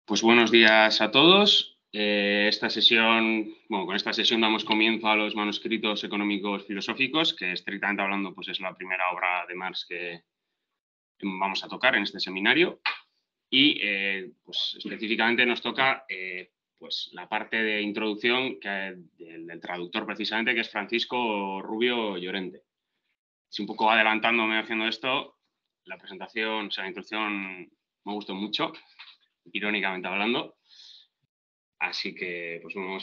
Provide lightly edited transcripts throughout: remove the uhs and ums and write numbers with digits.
Pues buenos días a todos. Con esta sesión damos comienzo a los manuscritos económicos filosóficos, que estrictamente hablando pues es la primera obra de Marx que vamos a tocar en este seminario. Y pues específicamente nos toca pues la parte de introducción del traductor precisamente, que es Francisco Rubio Llorente. Si un poco adelantándome haciendo esto, la presentación, o sea, la introducción me gustó mucho, irónicamente hablando. Así que, pues bueno,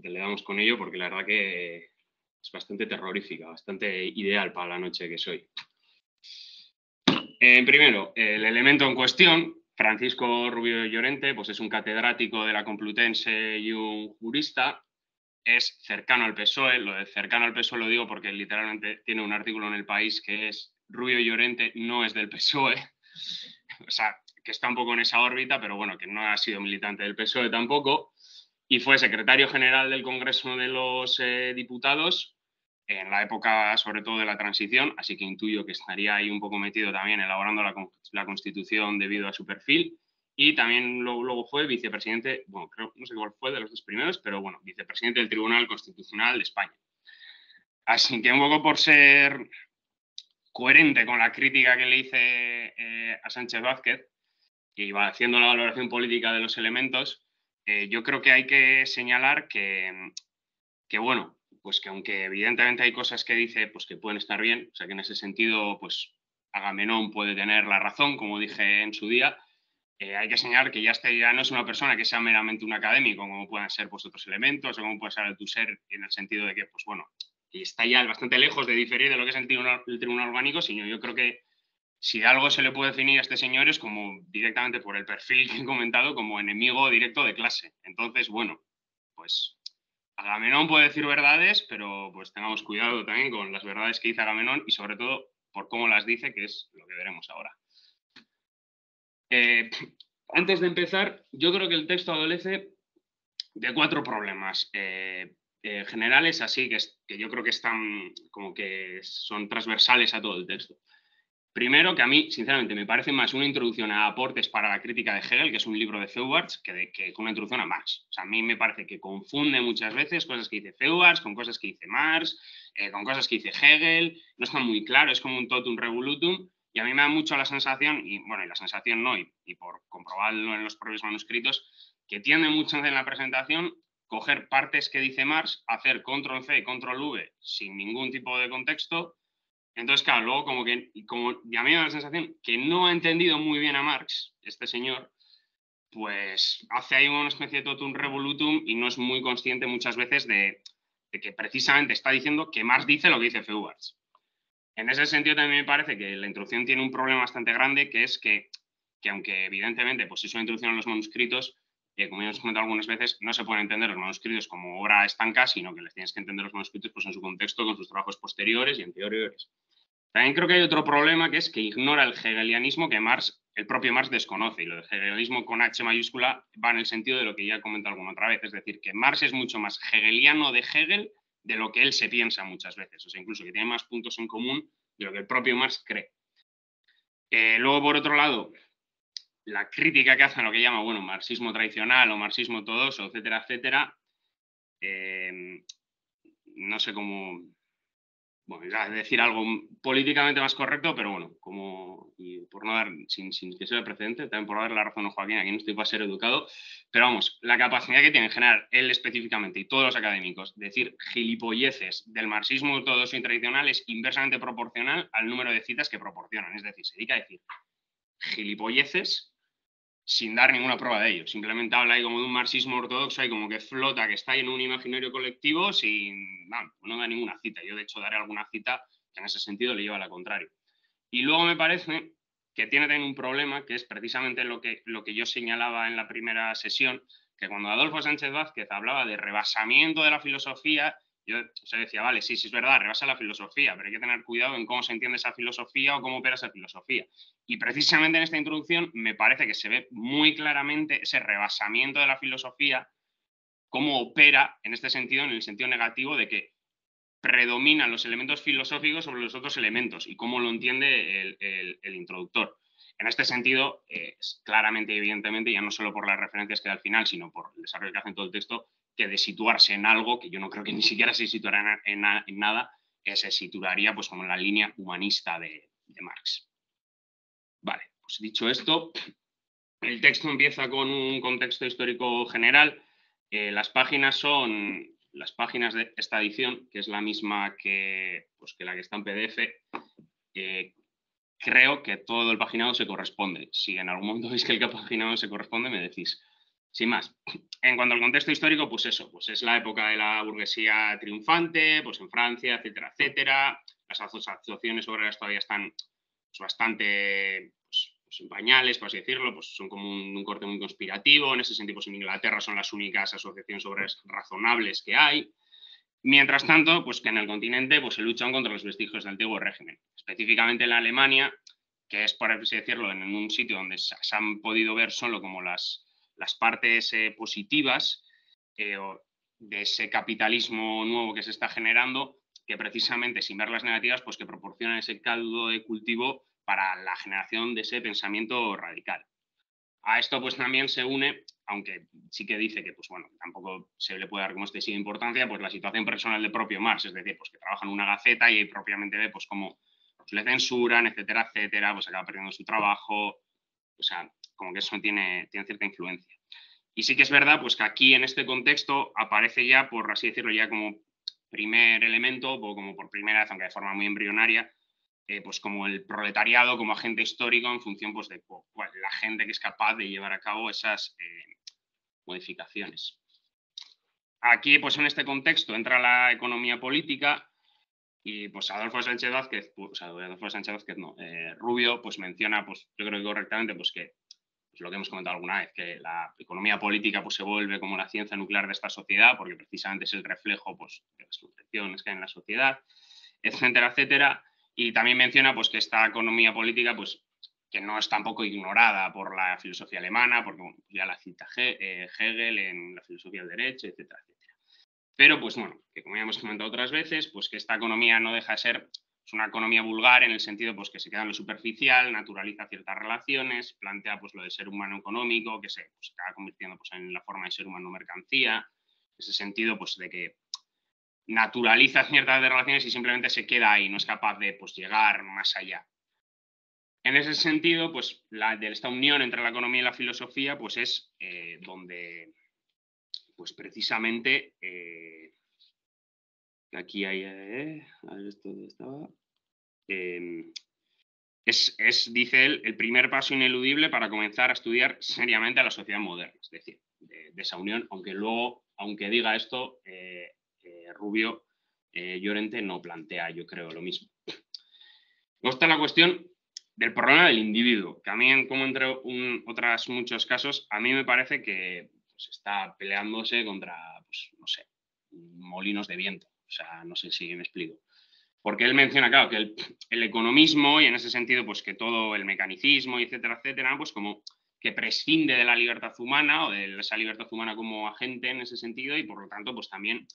le damos con ello porque la verdad que es bastante terrorífica, bastante ideal para la noche que es hoy. Primero, el elemento en cuestión, Francisco Rubio Llorente, pues es un catedrático de la Complutense y un jurista. Es cercano al PSOE. Lo de cercano al PSOE lo digo porque literalmente tiene un artículo en El País que es Rubio Llorente no es del PSOE. O sea, que está un poco en esa órbita, pero bueno, que no ha sido militante del PSOE tampoco. Y fue secretario general del Congreso de los Diputados en la época, sobre todo, de la transición, así que intuyo que estaría ahí un poco metido también elaborando la Constitución debido a su perfil. Y también luego fue vicepresidente, bueno, creo, no sé cuál fue de los dos primeros, pero bueno, vicepresidente del Tribunal Constitucional de España. Así que un poco por ser coherente con la crítica que le hice a Sánchez Vázquez, que iba haciendo la valoración política de los elementos, yo creo que hay que señalar que, bueno, pues que aunque evidentemente hay cosas que dice pues que pueden estar bien, o sea que en ese sentido pues Agamenón puede tener la razón, como dije en su día, hay que señalar que ya no es una persona que sea meramente un académico, como puedan ser pues, otros elementos, o como puede ser el Tusser, en el sentido de que, pues bueno, y está ya bastante lejos de diferir de lo que es el tribunal orgánico, sino yo creo que si algo se le puede definir a este señor es como directamente por el perfil que he comentado, como enemigo directo de clase. Entonces, bueno, pues Agamenón puede decir verdades, pero pues tengamos cuidado también con las verdades que dice Agamenón y sobre todo por cómo las dice, que es lo que veremos ahora. Antes de empezar, yo creo que el texto adolece de 4 problemas generales, así que yo creo que están como que son transversales a todo el texto. Primero, que a mí, sinceramente, me parece más una introducción a aportes para la crítica de Hegel, que es un libro de Feuerbach, que una introducción a Marx. O sea, a mí me parece que confunde muchas veces cosas que dice Feuerbach con cosas que dice Marx, con cosas que dice Hegel. No está muy claro, es como un totum revolutum. Y a mí me da mucho la sensación, y bueno, y la sensación no, y por comprobarlo en los propios manuscritos, que tiende mucho en la presentación coger partes que dice Marx, hacer control C, control V sin ningún tipo de contexto. Entonces, claro, luego como y a mí me da la sensación que no ha entendido muy bien a Marx, este señor, pues hace ahí una especie de totum revolutum y no es muy consciente muchas veces de que precisamente está diciendo que Marx dice lo que dice Feuerbach. En ese sentido también me parece que la introducción tiene un problema bastante grande, que es que aunque evidentemente pues es una introducción a los manuscritos, como ya hemos comentado algunas veces, no se pueden entender los manuscritos como obra estanca, sino que les tienes que entender los manuscritos pues, en su contexto, con sus trabajos posteriores y anteriores. También creo que hay otro problema, que es que ignora el hegelianismo que el propio Marx desconoce, y lo del hegelianismo con H mayúscula va en el sentido de lo que ya he comentado alguna otra vez, es decir, que Marx es mucho más hegeliano de Hegel de lo que él se piensa muchas veces, o sea, incluso que tiene más puntos en común de lo que el propio Marx cree. Luego, por otro lado, la crítica que hace a lo que llama, bueno, marxismo tradicional o marxismo ortodoxo, etcétera, etcétera, no sé cómo, bueno, iba a decir algo políticamente más correcto, pero bueno, y por no dar, sin que sea el precedente, también por dar la razón a Joaquín, aquí no estoy para ser educado, pero vamos, la capacidad que tiene en general él específicamente y todos los académicos de decir gilipolleces del marxismo ortodoxo y tradicional es inversamente proporcional al número de citas que proporcionan, es decir, se dedica a decir gilipolleces sin dar ninguna prueba de ello. Simplemente habla ahí como de un marxismo ortodoxo ahí como que flota, que está ahí en un imaginario colectivo no da ninguna cita. Yo, de hecho, daré alguna cita que en ese sentido le lleva a la contrario. Y luego me parece que tiene también un problema, que es precisamente lo que yo señalaba en la primera sesión, que cuando Adolfo Sánchez Vázquez hablaba de rebasamiento de la filosofía, yo decía, vale, sí, es verdad, rebasa la filosofía, pero hay que tener cuidado en cómo se entiende esa filosofía o cómo opera esa filosofía. Y precisamente en esta introducción me parece que se ve muy claramente ese rebasamiento de la filosofía, cómo opera en este sentido, en el sentido negativo de que predominan los elementos filosóficos sobre los otros elementos y cómo lo entiende el introductor. En este sentido, es claramente y evidentemente, ya no solo por las referencias que da al final, sino por el desarrollo que hace en todo el texto, que de situarse en algo que yo no creo que ni siquiera se situará en nada, se situaría pues, como en la línea humanista de Marx. Vale, pues dicho esto, el texto empieza con un contexto histórico general. Las páginas son las páginas de esta edición, que es la misma que, pues, que la que está en PDF. Creo que todo el paginado se corresponde. Si en algún momento veis que el paginado se corresponde, me decís. Sin más. En cuanto al contexto histórico, pues eso, pues es la época de la burguesía triunfante, pues en Francia, etcétera, etcétera. Las asociaciones obreras todavía están pues, bastante pues en pañales, por así decirlo, pues son como un corte muy conspirativo. En ese sentido, pues en Inglaterra son las únicas asociaciones obreras razonables que hay. Mientras tanto, pues que en el continente pues, se luchan contra los vestigios del antiguo régimen. Específicamente en la Alemania, que es, por así decirlo, en un sitio donde se han podido ver solo como las partes positivas de ese capitalismo nuevo que se está generando, que precisamente sin ver las negativas, pues que proporcionan ese caldo de cultivo para la generación de ese pensamiento radical. A esto pues también se une, aunque sí que dice que pues bueno, tampoco se le puede dar como excesiva importancia, pues la situación personal del propio Marx, es decir, pues que trabaja en una gaceta y propiamente ve pues cómo pues, le censuran, etcétera, etcétera, pues acaba perdiendo su trabajo, o sea, como que eso tiene cierta influencia. Y sí que es verdad pues que aquí en este contexto aparece ya, por así decirlo, ya como primer elemento, o como por primera vez, aunque de forma muy embrionaria, pues como el proletariado como agente histórico en función pues, de la gente que es capaz de llevar a cabo esas modificaciones. Aquí, pues en este contexto, entra la economía política y pues Adolfo Sánchez Vázquez, Rubio, pues menciona, pues yo creo que correctamente, pues que pues, lo que hemos comentado alguna vez, que la economía política pues se vuelve como la ciencia nuclear de esta sociedad, porque precisamente es el reflejo pues, de las concepciones que hay en la sociedad, etcétera, etcétera. Y también menciona pues, que esta economía política, pues, que no es tampoco ignorada por la filosofía alemana, porque bueno, ya la cita Hegel en la filosofía del derecho, etcétera, etcétera. Pero, pues bueno, que como ya hemos comentado otras veces, pues que esta economía no deja de ser pues, una economía vulgar en el sentido pues, que se queda en lo superficial, naturaliza ciertas relaciones, plantea pues, lo del ser humano económico, que se pues, acaba convirtiendo pues, en la forma de ser humano mercancía, en ese sentido pues, de que naturaliza ciertas relaciones y simplemente se queda ahí, no es capaz de pues, llegar más allá. En ese sentido, pues de esta unión entre la economía y la filosofía, pues es donde, pues precisamente, aquí hay, a ver esto dónde estaba, dice él, el primer paso ineludible para comenzar a estudiar seriamente a la sociedad moderna, es decir, de esa unión, aunque luego, aunque diga esto, Rubio Llorente no plantea, yo creo, lo mismo. Luego está la cuestión del problema del individuo, que a mí, como entre otros muchos casos, a mí me parece que pues, está peleándose contra, pues, no sé, molinos de viento. O sea, no sé si me explico. Porque él menciona, claro, que el economismo y en ese sentido, pues que todo el mecanicismo, etcétera, etcétera, pues como que prescinde de la libertad humana o de esa libertad humana como agente en ese sentido y por lo tanto, pues también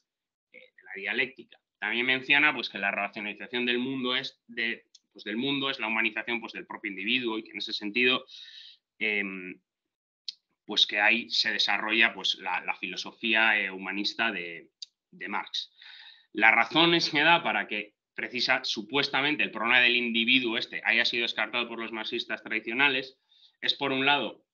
de la dialéctica. También menciona pues que la racionalización del mundo es del mundo es la humanización pues, del propio individuo y que en ese sentido pues que ahí se desarrolla pues, la filosofía humanista de Marx. La razón es que da para que supuestamente el problema del individuo haya sido descartado por los marxistas tradicionales es por un lado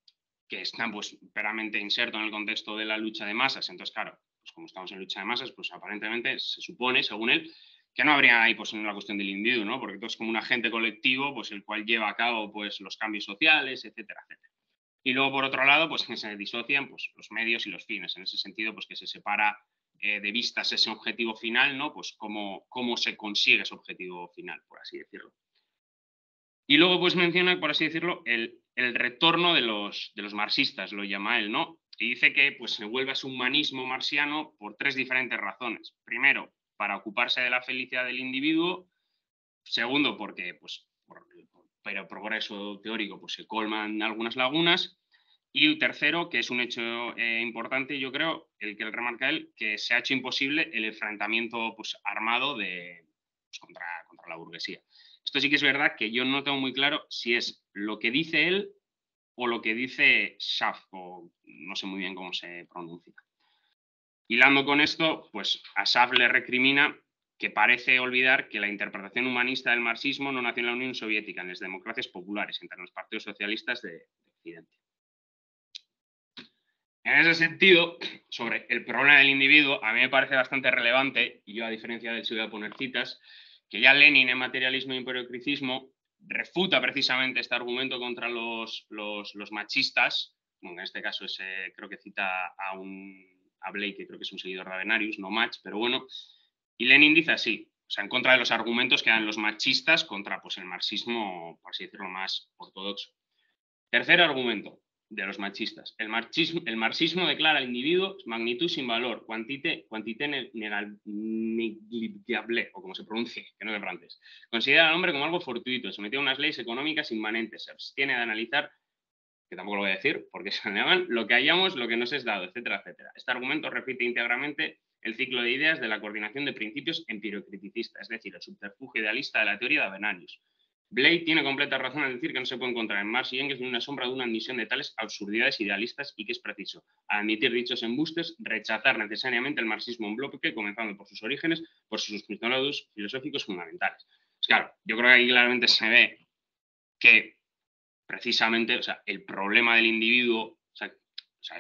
que está pues veramente inserto en el contexto de la lucha de masas, entonces claro, pues como estamos en lucha de masas, pues aparentemente se supone, según él, que no habría ahí pues la cuestión del individuo, ¿no? Porque todo es como un agente colectivo, pues el cual lleva a cabo pues los cambios sociales, etcétera, etcétera. Y luego por otro lado, pues que se disocian pues los medios y los fines, en ese sentido pues que se separa de vistas ese objetivo final, ¿no? Pues cómo se consigue ese objetivo final, por así decirlo. Y luego pues menciona, por así decirlo, el retorno de los marxistas, lo llama él, ¿no? Y dice que pues, se vuelve a su humanismo marxiano por tres diferentes razones. Primero, para ocuparse de la felicidad del individuo. Segundo, porque pues, pero progreso teórico pues, se colman algunas lagunas. Y tercero, que es un hecho importante, yo creo, el que él remarca él, que se ha hecho imposible el enfrentamiento pues, armado pues, contra la burguesía. Esto sí que es verdad que yo no tengo muy claro si es lo que dice él o lo que dice Schaff, o no sé muy bien cómo se pronuncia. Hilando con esto, pues a Schaff le recrimina que parece olvidar que la interpretación humanista del marxismo no nació en la Unión Soviética, en las democracias populares, entre los partidos socialistas de Occidente. En ese sentido, sobre el problema del individuo, a mí me parece bastante relevante, y yo a diferencia de él, si voy a poner citas, que ya Lenin en Materialismo e Imperiocricismo refuta precisamente este argumento contra los machistas. Bueno, en este caso creo que cita a Blake, que creo que es un seguidor de Avenarius, no Mach, pero bueno. Y Lenin dice así, o sea, en contra de los argumentos que dan los machistas contra pues, el marxismo, por así decirlo, más ortodoxo. Tercer argumento de los machistas. El marxismo declara al individuo magnitud sin valor, quantité négligeable, o como se pronuncie, que no es de francés. Considera al hombre como algo fortuito, sometido a unas leyes económicas inmanentes, se abstiene de analizar, que tampoco lo voy a decir, porque es alemán, lo que hallamos, lo que nos es dado, etcétera, etcétera. Este argumento repite íntegramente el ciclo de ideas de la coordinación de principios empiriocriticista, es decir, el subterfugio idealista de la teoría de Avenarius. Blake tiene completa razón al decir que no se puede encontrar en Marx y Engels ni una sombra de una admisión de tales absurdidades idealistas y que es preciso, al admitir dichos embustes, rechazar necesariamente el marxismo en bloque, comenzando por sus orígenes, por sus postulados filosóficos fundamentales. Pues claro, yo creo que aquí claramente se ve que precisamente, o sea, el problema del individuo, o sea,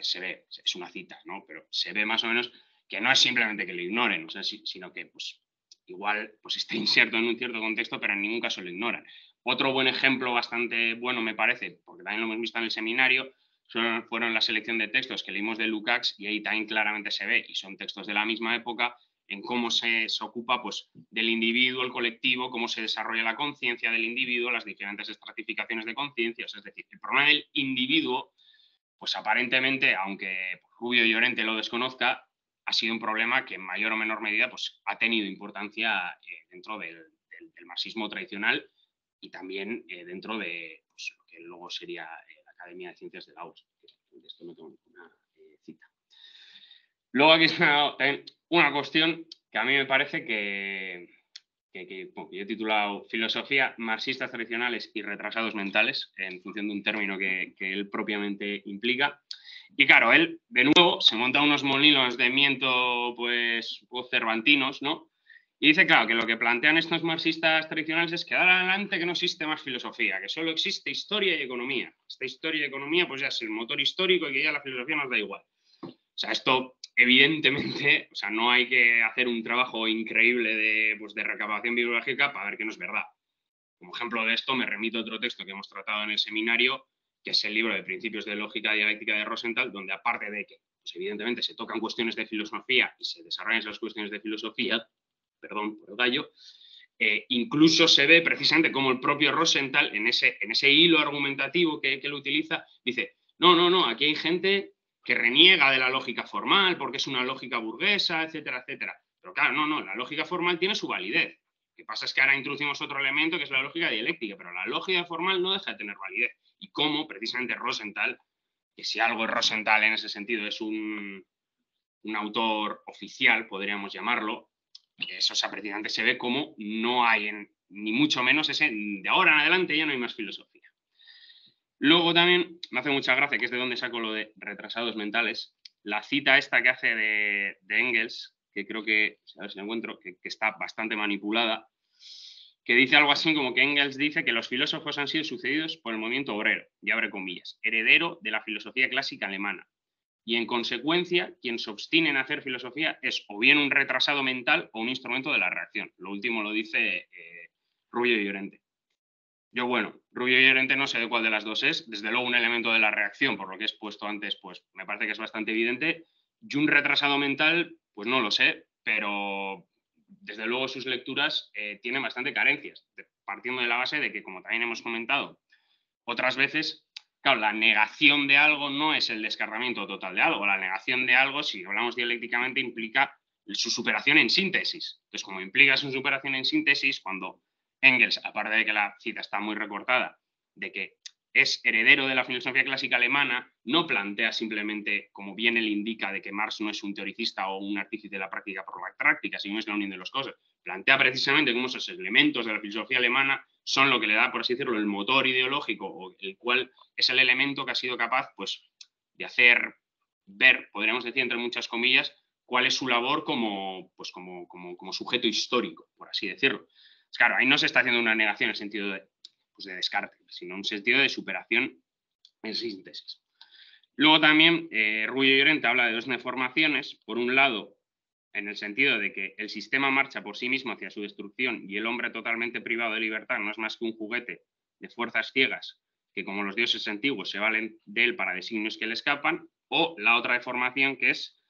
se ve, es una cita, ¿no? Pero se ve más o menos que no es simplemente que lo ignoren, o sea, sino que, pues, igual pues está inserto en un cierto contexto, pero en ningún caso lo ignoran. Otro buen ejemplo bastante bueno, me parece, porque también lo hemos visto en el seminario, fueron la selección de textos que leímos de Lukács, y ahí también claramente se ve, y son textos de la misma época, en cómo se ocupa pues, del individuo, el colectivo, cómo se desarrolla la conciencia del individuo, las diferentes estratificaciones de conciencia. Es decir, el problema del individuo, pues aparentemente, aunque Rubio Llorente lo desconozca, ha sido un problema que en mayor o menor medida pues, ha tenido importancia dentro del marxismo tradicional y también dentro de pues, lo que luego sería la Academia de Ciencias de la URSS. De esto no tengo ninguna cita. Luego aquí está una cuestión que a mí me parece que yo he titulado Filosofía, marxistas tradicionales y retrasados mentales, en función de un término que él propiamente implica. Y claro, él, de nuevo, se monta unos molinos de viento, pues, cervantinos, ¿no? Y dice, claro, que lo que plantean estos marxistas tradicionales es que ahora adelante que no existe más filosofía, que solo existe historia y economía. Esta historia y economía, pues ya es el motor histórico y que ya la filosofía nos da igual. O sea, esto evidentemente, o sea, no hay que hacer un trabajo increíble pues, de recabación bibliográfica para ver que no es verdad. Como ejemplo de esto, me remito a otro texto que hemos tratado en el seminario, que es el libro de Principios de Lógica Dialéctica de Rosenthal, donde aparte de que, pues, evidentemente, se tocan cuestiones de filosofía y se desarrollan esas cuestiones de filosofía, perdón por el gallo, incluso se ve precisamente como el propio Rosenthal, en ese hilo argumentativo que él utiliza, dice, no, aquí hay gente que reniega de la lógica formal porque es una lógica burguesa, etcétera, etcétera. Pero claro, no, la lógica formal tiene su validez. Lo que pasa es que ahora introducimos otro elemento que es la lógica dialéctica, pero la lógica formal no deja de tener validez. Y cómo precisamente Rosenthal, que si algo es Rosenthal en ese sentido es un autor oficial, podríamos llamarlo, eso, o sea, precisamente se ve como no hay, ni mucho menos de ahora en adelante ya no hay más filosofía. Luego también me hace mucha gracia, que es de donde saco lo de retrasados mentales, la cita esta que hace de Engels, que creo que, a ver si la encuentro, que está bastante manipulada, que dice algo así como que Engels dice que los filósofos han sido sucedidos por el movimiento obrero, y abre comillas, heredero de la filosofía clásica alemana. Y en consecuencia, quien se obstine en hacer filosofía es o bien un retrasado mental o un instrumento de la reacción. Lo último lo dice Rubio Llorente. Yo, bueno, Rubio Llorente no sé de cuál de las dos es, desde luego un elemento de la reacción, por lo que he expuesto antes, pues me parece que es bastante evidente. Y un retrasado mental, pues no lo sé, pero desde luego sus lecturas tienen bastante carencias, partiendo de la base de que, como también hemos comentado otras veces, claro, la negación de algo no es el descargamiento total de algo. La negación de algo, si hablamos dialécticamente, implica su superación en síntesis. Entonces, como implica su superación en síntesis, cuando Engels, aparte de que la cita está muy recortada, de que es heredero de la filosofía clásica alemana, no plantea simplemente, como bien él indica, de que Marx no es un teoricista o un artífice de la práctica por la práctica, sino es la unión de las cosas. Plantea precisamente cómo esos elementos de la filosofía alemana son lo que le da, por así decirlo, el motor ideológico, o el cual es el elemento que ha sido capaz, pues, de hacer ver, podríamos decir, entre muchas comillas, cuál es su labor como, pues, como sujeto histórico, por así decirlo. Pues claro, ahí no se está haciendo una negación en el sentido de, pues, de descarte, sino en un sentido de superación en síntesis. Luego también Rubio Llorente habla de dos deformaciones. Por un lado, en el sentido de que el sistema marcha por sí mismo hacia su destrucción y el hombre totalmente privado de libertad no es más que un juguete de fuerzas ciegas que, como los dioses antiguos, se valen de él para designios que le escapan. O la otra deformación, que es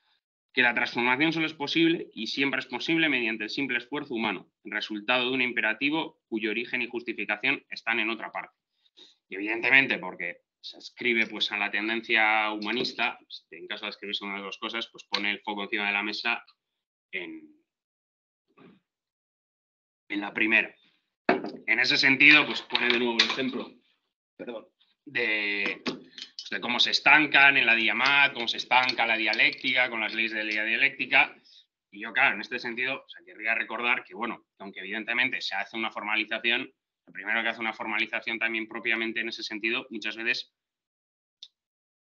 que la transformación solo es posible y siempre es posible mediante el simple esfuerzo humano, resultado de un imperativo cuyo origen y justificación están en otra parte. Y evidentemente, porque se escribe, pues, a la tendencia humanista, pues, en caso de escribirse una de las dos cosas, pues pone el foco encima de la mesa en la primera. En ese sentido, pues pone de nuevo el ejemplo, perdón, de cómo se estancan en la Diamat, cómo se estanca la dialéctica con las leyes de la dialéctica. Y yo, claro, en este sentido, querría recordar que, bueno, aunque evidentemente se hace una formalización, lo primero que hace una formalización también propiamente en ese sentido, muchas veces,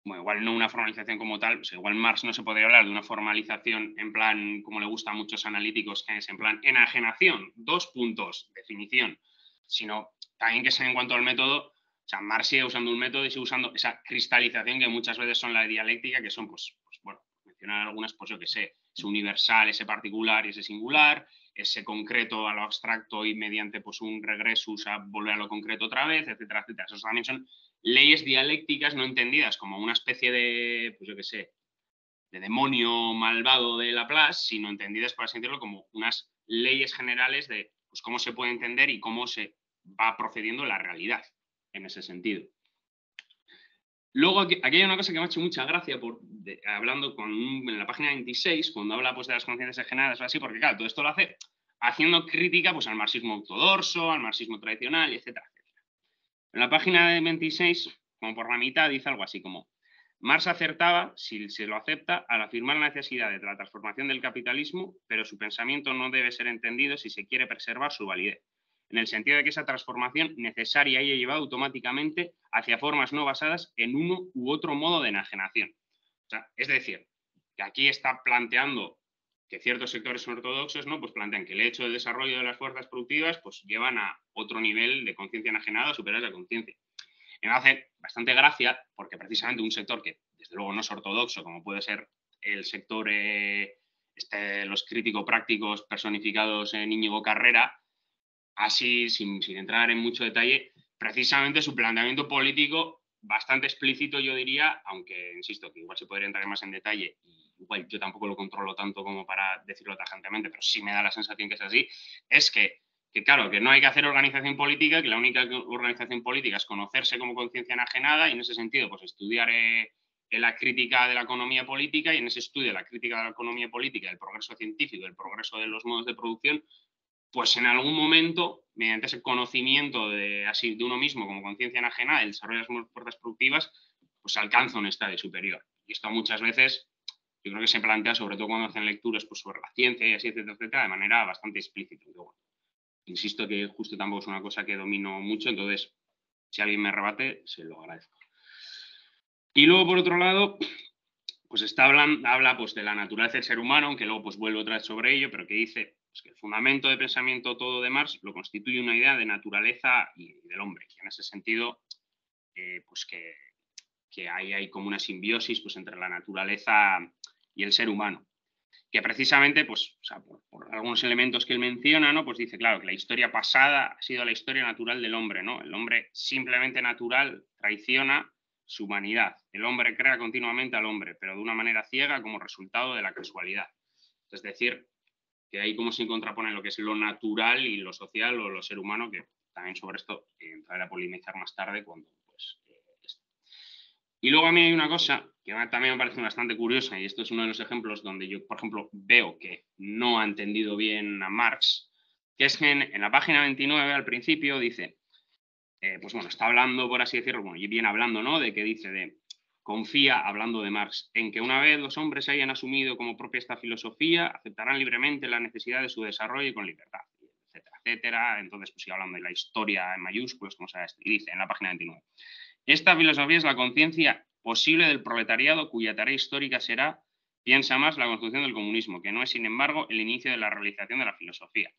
bueno, igual no una formalización como tal, pues igual Marx no se podría hablar de una formalización en plan, como le gusta a muchos analíticos, que es en plan enajenación, 2 puntos, definición, sino también que sea en cuanto al método. O sea, Marx sigue usando un método y sigue usando esa cristalización que muchas veces son la dialéctica, que son, pues bueno, mencionar algunas, pues yo que sé, ese universal, ese particular y ese singular, ese concreto a lo abstracto y mediante, pues, un regresus a volver a lo concreto otra vez, etcétera, etcétera. Esos también son leyes dialécticas no entendidas como una especie de, pues yo que sé, de demonio malvado de Laplace, sino entendidas, por así decirlo, como unas leyes generales de, pues, cómo se puede entender y cómo se va procediendo la realidad en ese sentido. Luego, aquí hay una cosa que me ha hecho mucha gracia, hablando en la página 26, cuando habla, pues, de las conciencias ajenadas o así, porque claro, todo esto lo hace haciendo crítica, pues, al marxismo ortodoxo, al marxismo tradicional, etcétera, etcétera. En la página 26, como por la mitad, dice algo así como: Marx acertaba, si se lo acepta, al afirmar la necesidad de la transformación del capitalismo, pero su pensamiento no debe ser entendido si se quiere preservar su validez, en el sentido de que esa transformación necesaria haya llevado automáticamente hacia formas no basadas en uno u otro modo de enajenación. O sea, es decir, que aquí está planteando que ciertos sectores ortodoxos, ¿no?, pues plantean que el hecho del desarrollo de las fuerzas productivas, pues, llevan a otro nivel de conciencia enajenada, superar la conciencia. Me hace bastante gracia porque precisamente un sector que desde luego no es ortodoxo, como puede ser el sector, los crítico-prácticos personificados en Íñigo Carrera, así, sin entrar en mucho detalle, precisamente su planteamiento político bastante explícito, yo diría, aunque insisto que igual se podría entrar más en detalle, y igual yo tampoco lo controlo tanto como para decirlo tajantemente, pero sí me da la sensación que es así, es que claro, que no hay que hacer organización política, que la única organización política es conocerse como conciencia enajenada, y en ese sentido, pues, estudiar la crítica de la economía política, y en ese estudio de la crítica de la economía política, del progreso científico, del progreso de los modos de producción, pues en algún momento, mediante ese conocimiento de uno mismo como conciencia enajenada, el desarrollo de las fuerzas productivas, pues alcanza un estadio superior. Y esto muchas veces yo creo que se plantea, sobre todo cuando hacen lecturas, pues, sobre la ciencia y así, etcétera, etcétera, de manera bastante explícita. Bueno, insisto que justo tampoco es una cosa que domino mucho, entonces, si alguien me rebate, se lo agradezco. Y luego, por otro lado, pues habla, pues, de la naturaleza del ser humano, aunque luego, pues, vuelve otra vez sobre ello, pero que dice, pues, que el fundamento de pensamiento todo de Marx lo constituye una idea de naturaleza y del hombre. Y en ese sentido, pues que hay como una simbiosis, pues, entre la naturaleza y el ser humano. Que precisamente, pues, o sea, por algunos elementos que él menciona, ¿no?, pues dice, claro, que la historia pasada ha sido la historia natural del hombre, ¿no? El hombre simplemente natural traiciona su humanidad. El hombre crea continuamente al hombre, pero de una manera ciega como resultado de la casualidad. Es decir, que ahí como se contrapone lo que es lo natural y lo social o lo ser humano, que también sobre esto entraré a polemizar más tarde cuando, pues, y luego a mí hay una cosa que también me parece bastante curiosa, y esto es uno de los ejemplos donde yo, por ejemplo, veo que no ha entendido bien a Marx, que es que en la página 29 al principio dice, pues bueno, está hablando, por así decirlo, bueno, y viene hablando, ¿no?, de que dice confía, hablando de Marx, en que una vez los hombres hayan asumido como propia esta filosofía, aceptarán libremente la necesidad de su desarrollo y con libertad, etcétera. etcétera. Entonces, pues sigue hablando de la historia en mayúsculas, como sea, y dice en la página 29. Esta filosofía es la conciencia posible del proletariado cuya tarea histórica será, piensa más, la construcción del comunismo, que no es, sin embargo, el inicio de la realización de la filosofía.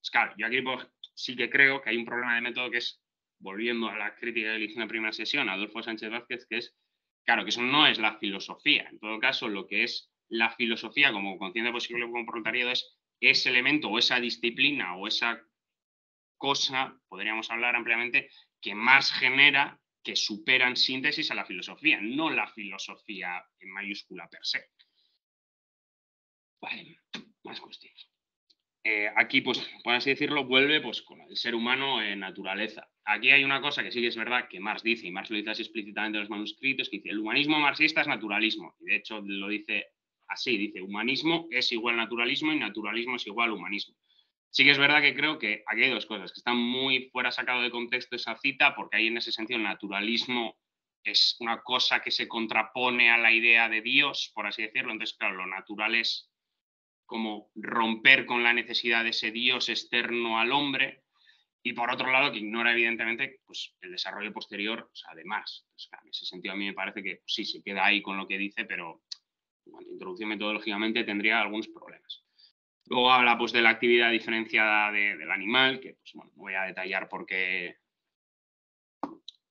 Pues claro, yo aquí pues, sí que creo que hay un problema de método que es, volviendo a la crítica que le hice en la primera sesión, Adolfo Sánchez Vázquez, que es, claro, que eso no es la filosofía. En todo caso, lo que es la filosofía como conciencia posible como proletariado es ese elemento o esa disciplina o esa cosa, podríamos hablar ampliamente, que más genera, que supera en síntesis a la filosofía, no la filosofía en mayúscula per se. Vale, más cuestiones. Aquí, pues, por así decirlo, vuelve pues, con el ser humano en naturaleza. Aquí hay una cosa que sí que es verdad que Marx dice, y Marx lo dice así explícitamente en los manuscritos, que dice, el humanismo marxista es naturalismo. Y de hecho lo dice así, dice, humanismo es igual naturalismo y naturalismo es igual humanismo. Sí que es verdad que creo que aquí hay dos cosas, que están muy fuera sacado de contexto esa cita, porque ahí en ese sentido el naturalismo es una cosa que se contrapone a la idea de Dios, por así decirlo. Entonces, claro, lo natural es como romper con la necesidad de ese Dios externo al hombre, y por otro lado que ignora evidentemente pues, el desarrollo posterior, o sea, además. Entonces, claro, en ese sentido a mí me parece que pues, sí, se queda ahí con lo que dice, pero en cuanto a introducción metodológicamente tendría algunos problemas. Luego habla pues, de la actividad diferenciada del animal, que pues, bueno, voy a detallar porque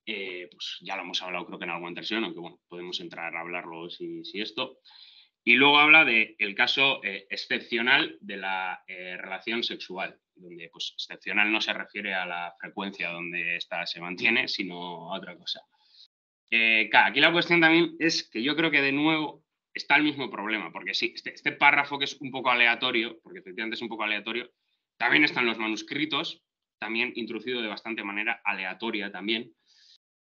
pues, ya lo hemos hablado creo que en alguna intervención, aunque bueno, podemos entrar a hablarlo si esto. Y luego habla del caso excepcional de la relación sexual, donde pues, excepcional no se refiere a la frecuencia donde esta se mantiene, sino a otra cosa. Claro, aquí la cuestión también es que yo creo que de nuevo está el mismo problema, porque sí, este párrafo que es un poco aleatorio, porque efectivamente es un poco aleatorio, también está en los manuscritos, también introducido de bastante manera aleatoria también.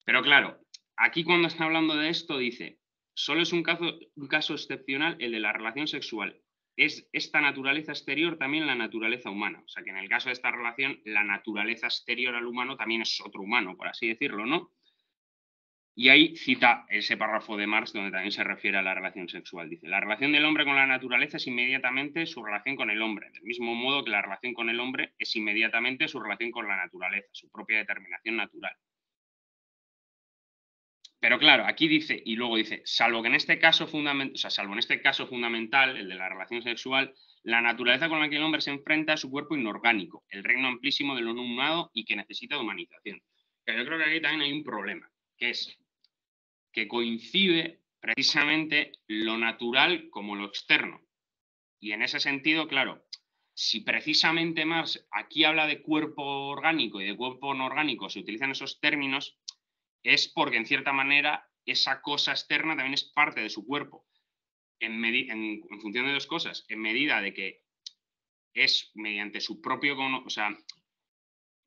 Pero claro, aquí cuando está hablando de esto dice, solo es un caso excepcional el de la relación sexual. Es esta naturaleza exterior también la naturaleza humana. O sea que en el caso de esta relación, la naturaleza exterior al humano también es otro humano, por así decirlo, ¿no? Y ahí cita ese párrafo de Marx donde también se refiere a la relación sexual. Dice, la relación del hombre con la naturaleza es inmediatamente su relación con el hombre, del mismo modo que la relación con el hombre es inmediatamente su relación con la naturaleza, su propia determinación natural. Pero claro, aquí dice, y luego dice, salvo en este caso fundamental, el de la relación sexual, la naturaleza con la que el hombre se enfrenta es su cuerpo inorgánico, el reino amplísimo de lo no humano y que necesita de humanización. Pero yo creo que aquí también hay un problema, que es que coincide precisamente lo natural como lo externo. Y en ese sentido, claro, si precisamente Marx aquí habla de cuerpo orgánico y de cuerpo no orgánico, se utilizan esos términos, es porque en cierta manera esa cosa externa también es parte de su cuerpo. En función de dos cosas, en medida de que es mediante su propio, o sea,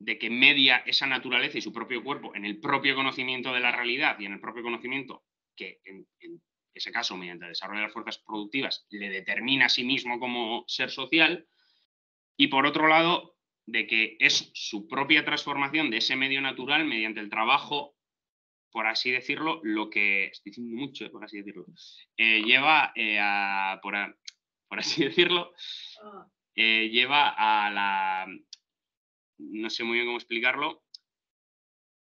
de que media esa naturaleza y su propio cuerpo en el propio conocimiento de la realidad y en el propio conocimiento que en ese caso, mediante el desarrollo de las fuerzas productivas, le determina a sí mismo como ser social, y por otro lado, de que es su propia transformación de ese medio natural mediante el trabajo, por así decirlo, lo que, estoy diciendo mucho, por así decirlo, lleva por así decirlo, lleva a la, no sé muy bien cómo explicarlo,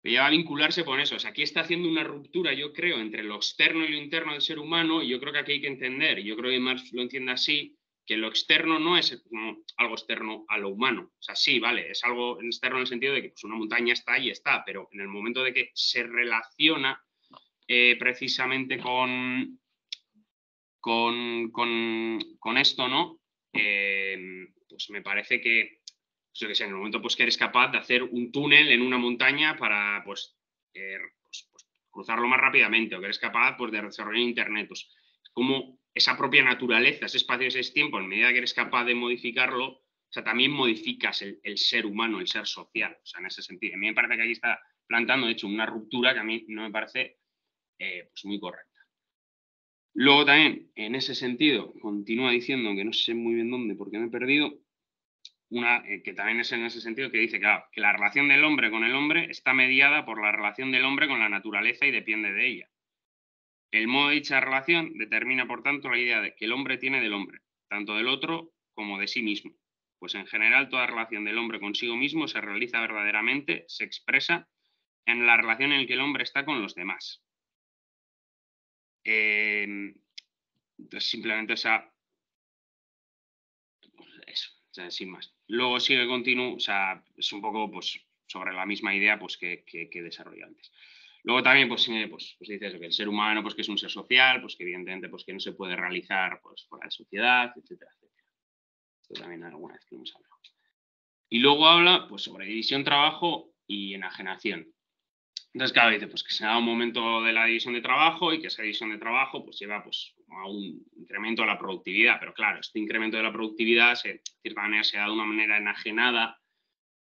pero lleva a vincularse con eso. O sea, aquí está haciendo una ruptura, yo creo, entre lo externo y lo interno del ser humano, y yo creo que aquí hay que entender, y yo creo que Marx lo entiende así, que lo externo no es como algo externo a lo humano. O sea, sí, vale, es algo externo en el sentido de que pues, una montaña está ahí, está, pero en el momento de que se relaciona precisamente con esto, ¿no? Pues me parece que, pues yo que sé, en el momento pues, que eres capaz de hacer un túnel en una montaña para pues, cruzarlo más rápidamente, o que eres capaz pues, de desarrollar internet, pues como esa propia naturaleza, ese espacio, ese tiempo, en medida que eres capaz de modificarlo, o sea, también modificas el ser humano, el ser social, o sea, en ese sentido. A mí me parece que aquí está plantando, de hecho, una ruptura que a mí no me parece pues muy correcta. Luego también, en ese sentido, continúa diciendo, que no sé muy bien dónde, porque me he perdido, que también es en ese sentido, que dice claro, que la relación del hombre con el hombre está mediada por la relación del hombre con la naturaleza y depende de ella. El modo de dicha relación determina, por tanto, la idea de que el hombre tiene del hombre, tanto del otro como de sí mismo. pues en general toda relación del hombre consigo mismo se realiza verdaderamente, se expresa en la relación en la que el hombre está con los demás. Entonces, simplemente esa... pues eso, o sea, sin más. Luego sigue continuo, o sea, es un poco pues, sobre la misma idea pues, que desarrollé antes. Luego también pues dice eso, que el ser humano pues, que es un ser social, pues que evidentemente pues, que no se puede realizar pues, fuera de sociedad, etcétera, etcétera. Esto también alguna vez que hemos hablado. Y luego habla pues, sobre división, trabajo y enajenación. Entonces, claro, dice pues, que se da un momento de la división de trabajo y que esa división de trabajo pues, lleva pues, a un incremento de la productividad. Pero claro, este incremento de la productividad de cierta manera se da de una manera enajenada,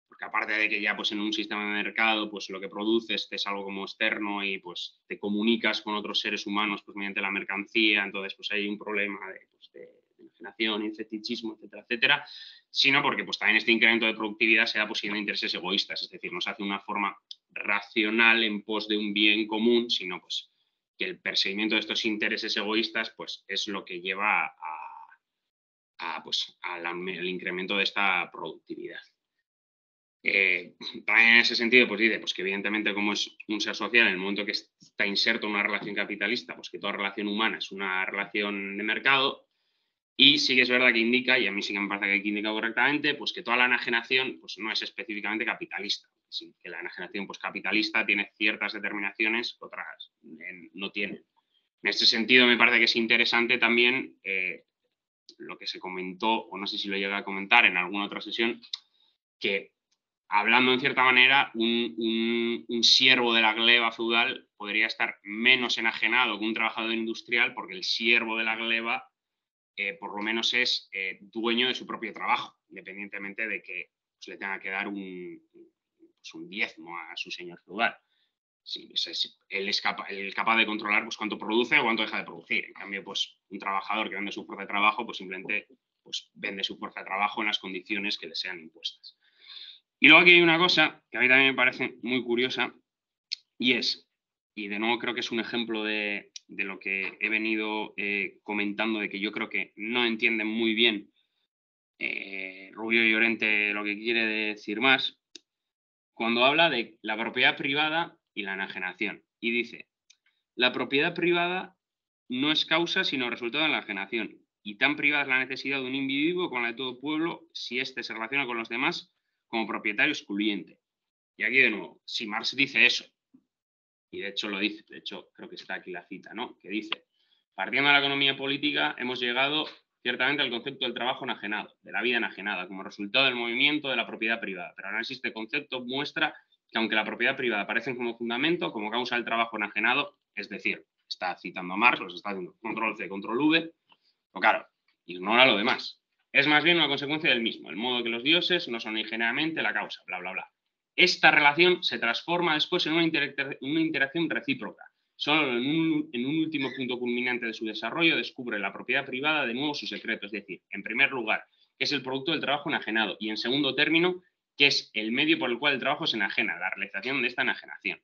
porque aparte de que ya pues, en un sistema de mercado pues, lo que produces es algo como externo y pues, te comunicas con otros seres humanos pues, mediante la mercancía, entonces pues, hay un problema de enajenación, y fetichismo, etcétera, etcétera, sino porque pues, también este incremento de productividad se da pues, siguiendo intereses egoístas, es decir, no se hace una forma racional en pos de un bien común, sino pues, que el perseguimiento de estos intereses egoístas pues, es lo que lleva al incremento de esta productividad. También en ese sentido, pues dice pues, que evidentemente como es un ser social, en el momento que está inserto en una relación capitalista, pues que toda relación humana es una relación de mercado. Y sí que es verdad que indica, y a mí sí que me parece que indica correctamente, pues que toda la enajenación pues, no es específicamente capitalista. Sí, que la enajenación pues, capitalista tiene ciertas determinaciones, otras no tienen. En este sentido, me parece que es interesante también lo que se comentó, o no sé si lo llega a comentar en alguna otra sesión, que hablando en cierta manera, un siervo de la gleba feudal podría estar menos enajenado que un trabajador industrial porque el siervo de la gleba por lo menos es dueño de su propio trabajo, independientemente de que pues, le tenga que dar un diezmo a su señor feudal. Sí, él es capaz de controlar pues, cuánto produce o cuánto deja de producir. En cambio, pues, un trabajador que vende su fuerza de trabajo, pues simplemente pues, vende su fuerza de trabajo en las condiciones que le sean impuestas. Y luego aquí hay una cosa que a mí también me parece muy curiosa y es, y de nuevo creo que es un ejemplo de lo que he venido comentando, de que yo creo que no entienden muy bien Rubio y Llorente lo que quiere decir más, cuando habla de la propiedad privada y la enajenación. Y dice, la propiedad privada no es causa sino resultado de la enajenación. Y tan privada es la necesidad de un individuo como la de todo pueblo si éste se relaciona con los demás como propietario excluyente. Y aquí de nuevo, si Marx dice eso, y de hecho lo dice, de hecho creo que está aquí la cita, ¿no? Que dice, partiendo de la economía política hemos llegado ciertamente al concepto del trabajo enajenado, de la vida enajenada, como resultado del movimiento de la propiedad privada. Pero análisis este concepto muestra que aunque la propiedad privada aparece como fundamento, como causa del trabajo enajenado, es decir, está citando a Marx, los está haciendo control C, control V, pero claro, ignora lo demás. Es más bien una consecuencia del mismo, el modo que los dioses no son ingenuamente la causa, bla, bla, bla. Esta relación se transforma después en una interacción recíproca. Solo en un último punto culminante de su desarrollo descubre la propiedad privada de nuevo su secreto, es decir, en primer lugar, que es el producto del trabajo enajenado y en segundo término, que es el medio por el cual el trabajo se enajena, la realización de esta enajenación.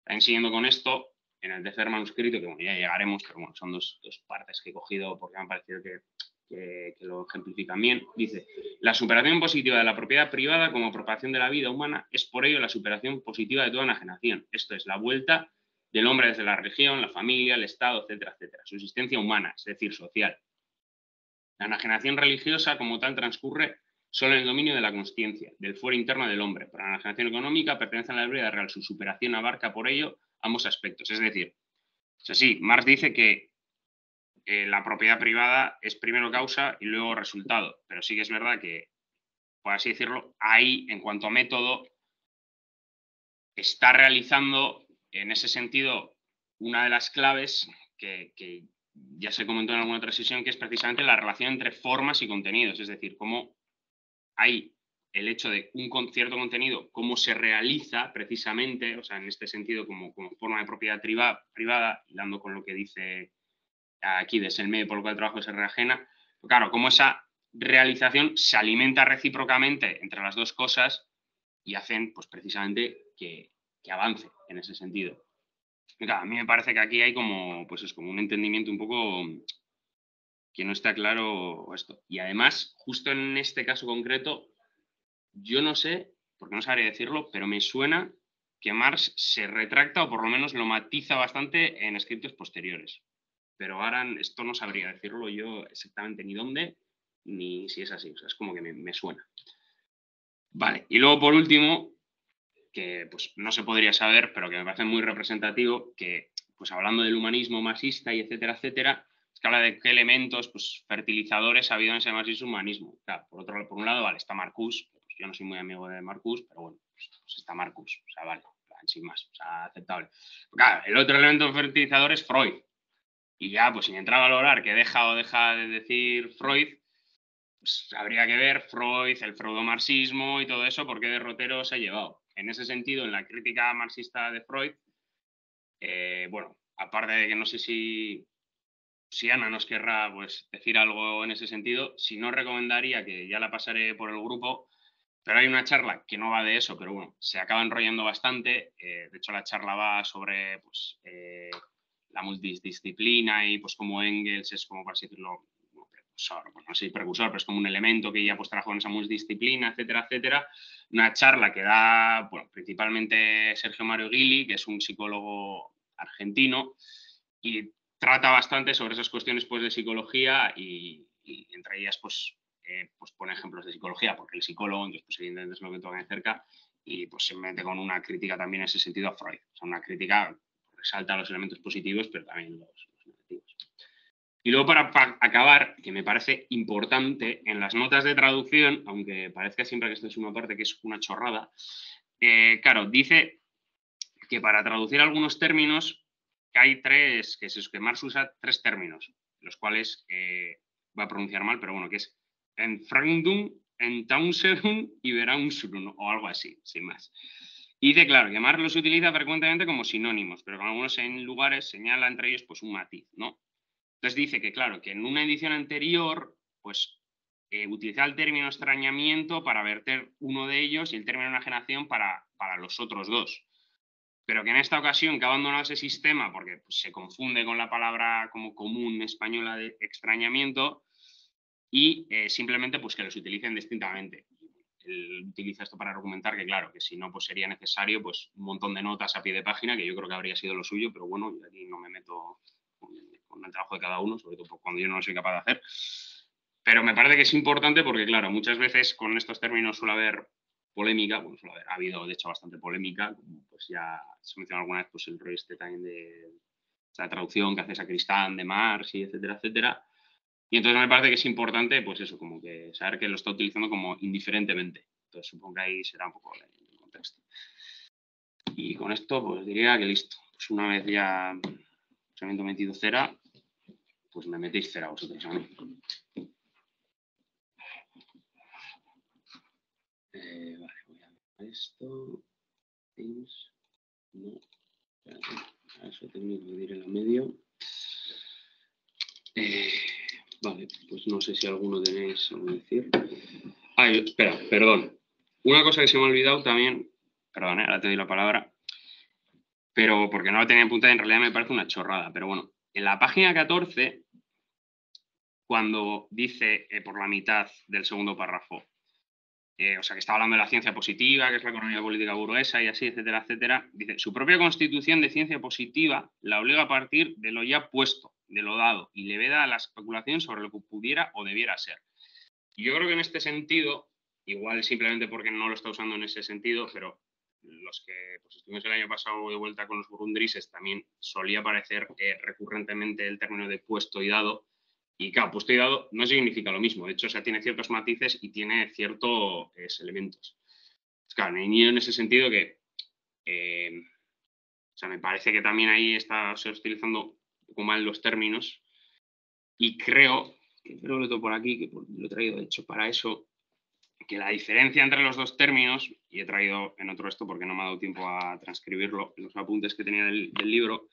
También siguiendo con esto, en el tercer manuscrito, que bueno, ya llegaremos, pero bueno, son dos partes que he cogido porque me han parecido que lo ejemplifican bien, dice, la superación positiva de la propiedad privada como propagación de la vida humana es por ello la superación positiva de toda enajenación. Esto es la vuelta del hombre desde la religión, la familia, el Estado, etcétera, etcétera. Su existencia humana, es decir, social. La enajenación religiosa como tal transcurre solo en el dominio de la consciencia, del fuero interno del hombre. Para la enajenación económica pertenece a la vida real. Su superación abarca por ello ambos aspectos. Es decir, o sea, sí, Marx dice que la propiedad privada es primero causa y luego resultado, pero sí que es verdad que, por así decirlo, ahí, en cuanto a método, está realizando, en ese sentido, una de las claves que ya se comentó en alguna otra sesión, que es precisamente la relación entre formas y contenidos, es decir, cómo hay el hecho de un cierto contenido, cómo se realiza precisamente, o sea, en este sentido, como forma de propiedad privada, dando con lo que dice aquí, desde el medio por el cual el trabajo se reajena, claro, cómo esa realización se alimenta recíprocamente entre las dos cosas y hacen, pues precisamente, que avance en ese sentido. Y claro, a mí me parece que aquí hay como, pues es como un entendimiento un poco que no está claro esto. Y además, justo en este caso concreto, yo no sé, porque no sabría decirlo, pero me suena que Marx se retracta o por lo menos lo matiza bastante en escritos posteriores. Pero ahora esto no sabría decirlo yo exactamente ni dónde, ni si es así. O sea, es como que me suena. Vale, y luego por último, que pues no se podría saber, pero que me parece muy representativo, que pues hablando del humanismo marxista y etcétera, etcétera, es que habla de qué elementos pues, fertilizadores ha habido en ese marxismo-humanismo. Claro, por un lado, vale, está Marcuse, pues yo no soy muy amigo de Marcuse, pero bueno, pues está Marcuse, o sea, vale, sin más, o sea, aceptable. Claro, el otro elemento fertilizador es Freud. Y ya, pues sin entrar a valorar que deja o deja de decir Freud, pues habría que ver Freud, el freudomarxismo y todo eso, por qué derrotero se ha llevado. En ese sentido, en la crítica marxista de Freud, bueno, aparte de que no sé si Ana nos querrá pues, decir algo en ese sentido, si no recomendaría, que ya la pasaré por el grupo, pero hay una charla que no va de eso, pero bueno, se acaba enrollando bastante. De hecho, la charla va sobre pues, la multidisciplina y pues como Engels es como, por así decirlo, precursor, bueno, no sé si precursor, pero es como un elemento que ya pues trabajó en esa multidisciplina, etcétera, etcétera. Una charla que da, bueno, principalmente Sergio Mario Guili, que es un psicólogo argentino, y trata bastante sobre esas cuestiones pues, de psicología y entre ellas pues, pues pone ejemplos de psicología, porque el psicólogo, entonces pues evidentemente es lo que toca de cerca, y pues se mete con una crítica también en ese sentido a Freud. O sea, una crítica resalta los elementos positivos, pero también los negativos. Y luego para acabar, que me parece importante, en las notas de traducción, aunque parezca siempre que esto es una parte que es una chorrada, claro, dice que para traducir algunos términos, que hay tres, que Marx usa tres términos, los cuales voy a pronunciar mal, pero bueno, que es Entfremdung, Entausung y Berausung, o algo así, sin más. Y dice, claro, que Marx los utiliza frecuentemente como sinónimos, pero con algunos en lugares señala entre ellos pues un matiz, ¿no? Entonces dice que, claro, que en una edición anterior, pues utiliza el término extrañamiento para verter uno de ellos y el término enajenación para los otros dos. Pero que en esta ocasión que ha abandonado ese sistema porque pues, se confunde con la palabra como común española de extrañamiento y simplemente pues que los utilicen distintamente. Él utiliza esto para argumentar que, claro, que si no, pues sería necesario pues, un montón de notas a pie de página, que yo creo que habría sido lo suyo, pero bueno, aquí no me meto con el trabajo de cada uno, sobre todo cuando yo no lo soy capaz de hacer. Pero me parece que es importante porque, claro, muchas veces con estos términos suele haber polémica, bueno, suele haber, ha habido de hecho bastante polémica, pues ya se mencionó alguna vez pues el rollo este también de la traducción que hace Sacristán de Marx y etcétera, etcétera. Y entonces me parece que es importante, pues eso, como que saber que lo está utilizando como indiferentemente. Entonces supongo que ahí será un poco el contexto. Y con esto, pues diría que listo. Pues una vez ya os habiendo metido cera, pues me metéis cera vosotros a mí. Vale, voy a ver esto. Teams. No. A eso tengo que ir en la medio. Vale, pues no sé si alguno tenéis algo que decir. Espera, perdón. Una cosa que se me ha olvidado también, perdón, ahora te doy la palabra, pero porque no la tenía apuntada, en realidad me parece una chorrada, pero bueno, en la página 14, cuando dice por la mitad del segundo párrafo, o sea, que está hablando de la ciencia positiva, que es la economía política burguesa y así, etcétera, etcétera, dice, su propia constitución de ciencia positiva la obliga a partir de lo ya puesto, de lo dado, y le veda a la especulación sobre lo que pudiera o debiera ser. Y yo creo que en este sentido, igual simplemente porque no lo está usando en ese sentido, pero los que pues, estuvimos el año pasado de vuelta con los burundrises también solía aparecer recurrentemente el término de puesto y dado. Y claro, puesto y dado no significa lo mismo. De hecho, o sea, tiene ciertos matices y tiene ciertos elementos. Claro, en ese sentido que o sea, me parece que también ahí está utilizando un poco mal los términos y creo que lo tengo por aquí, que lo he traído de hecho para eso, que la diferencia entre los dos términos, y he traído en otro esto porque no me ha dado tiempo a transcribirlo en los apuntes que tenía del libro,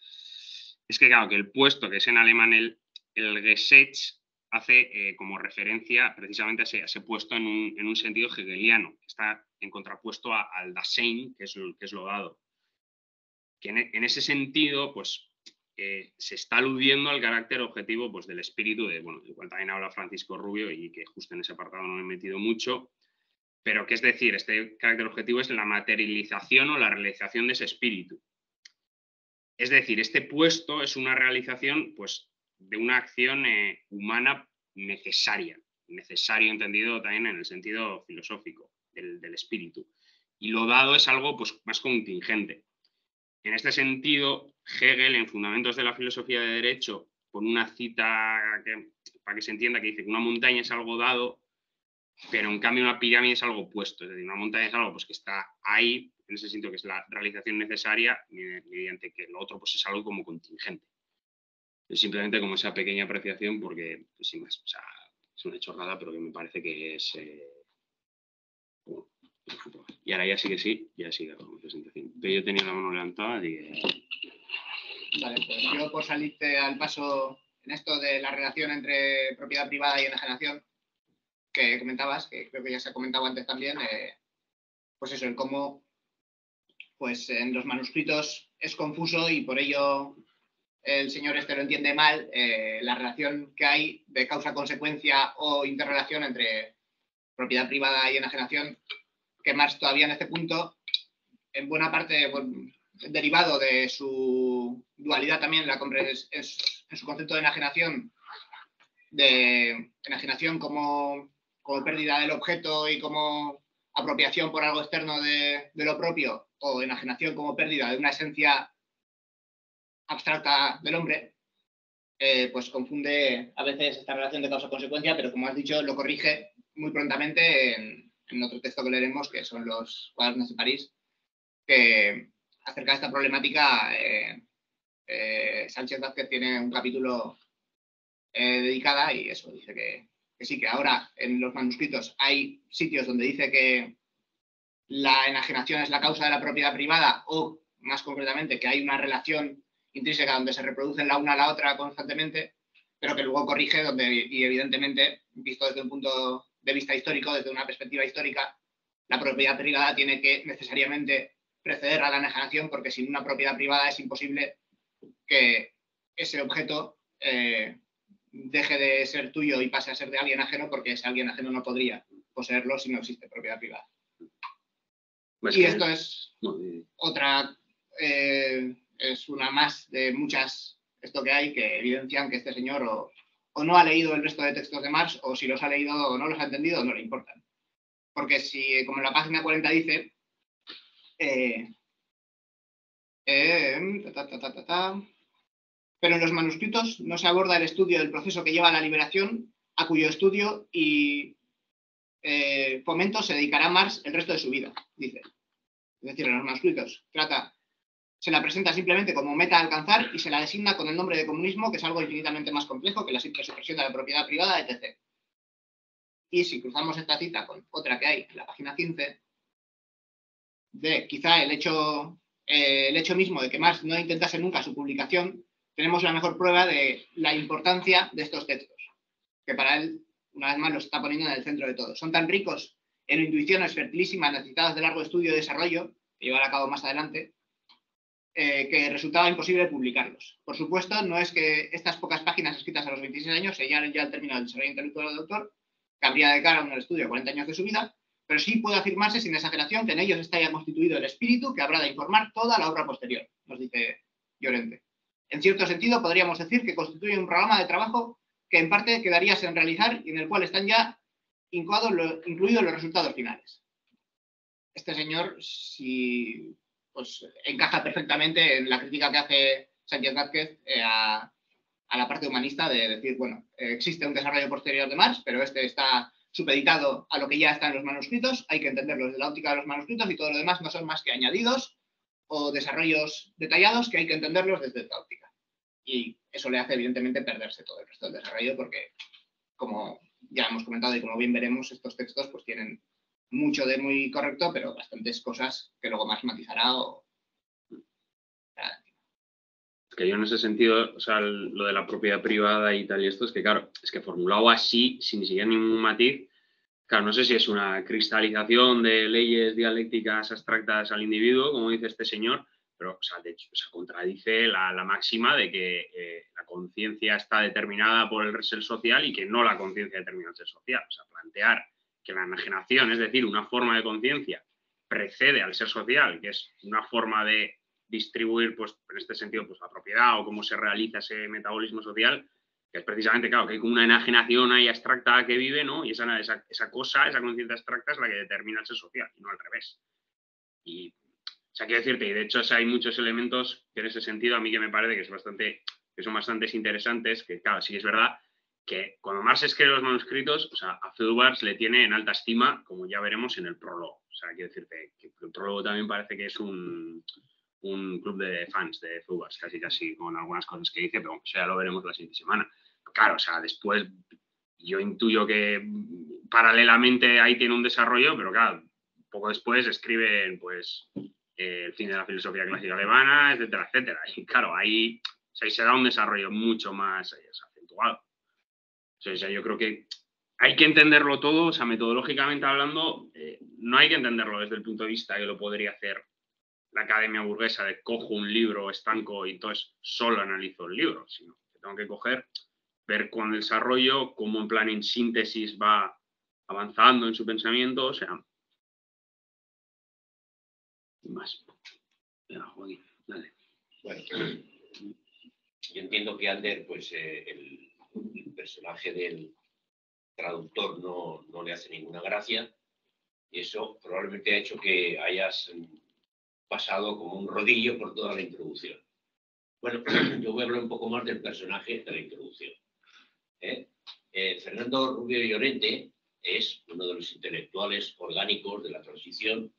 es que claro, que el puesto, que es en alemán el Gesetz, hace como referencia precisamente a ese puesto en un sentido hegeliano, que está en contrapuesto al Dasein, que es lo dado. Que en ese sentido, pues se está aludiendo al carácter objetivo pues, del espíritu, del cual también habla Francisco Rubio y que justo en ese apartado no me he metido mucho, pero que es decir, este carácter objetivo es la materialización o la realización de ese espíritu. Es decir, este puesto es una realización pues, de una acción humana necesaria entendido también en el sentido filosófico del espíritu. Y lo dado es algo pues, más contingente. En este sentido, Hegel, en Fundamentos de la Filosofía de Derecho, pone una cita para que se entienda, que dice que una montaña es algo dado, pero en cambio una pirámide es algo puesto. Es decir, una montaña es algo pues, que está ahí, en ese sentido que es la realización necesaria, mediante que lo otro pues, es algo como contingente. Es simplemente como esa pequeña apreciación, porque, pues, sin más, o sea, es una chorrada, pero que me parece que es... y ahora ya sí que sí, ya sigue con mi presentación. Pero yo tenía la mano levantada y... Vale, pues yo por salirte al paso en esto de la relación entre propiedad privada y enajenación, que comentabas, que creo que ya se ha comentado antes también, pues eso, el cómo pues en los manuscritos es confuso y por ello el señor este lo entiende mal, la relación que hay de causa-consecuencia o interrelación entre propiedad privada y enajenación, que Marx todavía en este punto, en buena parte derivado de su dualidad también en su concepto de enajenación como pérdida del objeto y como apropiación por algo externo de lo propio, o enajenación como pérdida de una esencia abstracta del hombre, pues confunde a veces esta relación de causa-consecuencia, pero como has dicho, lo corrige muy prontamente en otro texto que leeremos, que son los Cuadernos de París, que acerca de esta problemática Sánchez Vázquez tiene un capítulo dedicada y eso, dice que sí, que ahora en los manuscritos hay sitios donde dice que la enajenación es la causa de la propiedad privada, o más concretamente que hay una relación intrínseca donde se reproducen la una a la otra constantemente, pero que luego corrige y evidentemente, visto desde un punto de vista histórico, desde una perspectiva histórica, la propiedad privada tiene que necesariamente preceder a la enajenación, porque sin una propiedad privada es imposible que ese objeto deje de ser tuyo y pase a ser de alguien ajeno, porque ese alguien ajeno no podría poseerlo si no existe propiedad privada. Pues y esto es otra, es una más de muchas, esto que hay, que evidencian que este señor o no ha leído el resto de textos de Marx, o si los ha leído o no los ha entendido, no le importan. Porque si, como en la página 40 dice, pero en los manuscritos no se aborda el estudio del proceso que lleva a la liberación, a cuyo estudio y fomento se dedicará Marx el resto de su vida, dice. Es decir, en los manuscritos se la presenta simplemente como meta a alcanzar y se la designa con el nombre de comunismo, que es algo infinitamente más complejo que la simple supresión de la propiedad privada, etc. Y si cruzamos esta cita con otra que hay en la página 15, de quizá el hecho mismo de que Marx no intentase nunca su publicación, tenemos la mejor prueba de la importancia de estos textos, que para él, una vez más, los está poniendo en el centro de todo. Son tan ricos en intuiciones fertilísimas necesitadas de largo estudio y desarrollo, que llevará a cabo más adelante, que resultaba imposible publicarlos. Por supuesto, no es que estas pocas páginas escritas a los 26 años sellaran ya el término del desarrollo intelectual del autor, que habría de cara a un estudio de 40 años de su vida, pero sí puede afirmarse sin exageración que en ellos está ya constituido el espíritu que habrá de informar toda la obra posterior, nos dice Llorente. En cierto sentido, podríamos decir que constituye un programa de trabajo que en parte quedaría sin realizar y en el cual están ya incluidos los resultados finales. Este señor pues, encaja perfectamente en la crítica que hace Sánchez Vázquez a la parte humanista de decir, bueno, existe un desarrollo posterior de Marx, pero este está supeditado a lo que ya está en los manuscritos, hay que entenderlo desde la óptica de los manuscritos y todo lo demás no son más que añadidos o desarrollos detallados que hay que entenderlos desde esta óptica. Y eso le hace, evidentemente, perderse todo el resto del desarrollo porque, como ya hemos comentado y como bien veremos, estos textos pues tienen mucho de muy correcto, pero bastantes cosas que luego Marx matizará que yo en ese sentido, o sea, lo de la propiedad privada y tal y esto, es que claro, es que formulado así, sin ni siquiera ningún matiz, claro, no sé si es una cristalización de leyes dialécticas abstractas al individuo, como dice este señor, pero, o sea, de hecho, contradice la máxima de que la conciencia está determinada por el ser social y que no la conciencia determina el ser social. O sea, plantear que la enajenación, es decir, una forma de conciencia, precede al ser social, que es una forma de distribuir, pues, en este sentido, pues, la propiedad o cómo se realiza ese metabolismo social, que es precisamente, claro, que hay como una enajenación ahí abstracta que vive, ¿no? Y esa cosa, esa conciencia abstracta es la que determina el ser social, y no al revés. Y, o sea, quiero decirte, y de hecho hay muchos elementos que en ese sentido a mí que me parece que son bastante interesantes, que claro, sí que es verdad que cuando Marx escribe los manuscritos, o sea, a Feuerbach le tiene en alta estima, como ya veremos en el prólogo. O sea, quiero decirte que el prólogo también parece que es un club de fans de Feuerbach, casi, con algunas cosas que dice, pero o sea, ya lo veremos la siguiente semana. Claro, o sea, después yo intuyo que paralelamente ahí tiene un desarrollo, pero claro, poco después escriben, pues, el fin de la filosofía clásica alemana, etcétera, etcétera. Y claro, ahí se da un desarrollo mucho más acentuado. O sea, yo creo que hay que entenderlo todo, o sea, metodológicamente hablando, no hay que entenderlo desde el punto de vista que lo podría hacer la academia burguesa de cojo un libro estanco y entonces solo analizo el libro, sino que tengo que coger, ver con el desarrollo, cómo en plan en síntesis va avanzando en su pensamiento, o sea, más. Venga, Joaquín, dale. Bueno, yo entiendo que Ander, pues el personaje del traductor no le hace ninguna gracia, y eso probablemente ha hecho que hayas pasado como un rodillo por toda la introducción. Bueno, yo voy a hablar un poco más del personaje de la introducción. Fernando Rubio Llorente es uno de los intelectuales orgánicos de la transición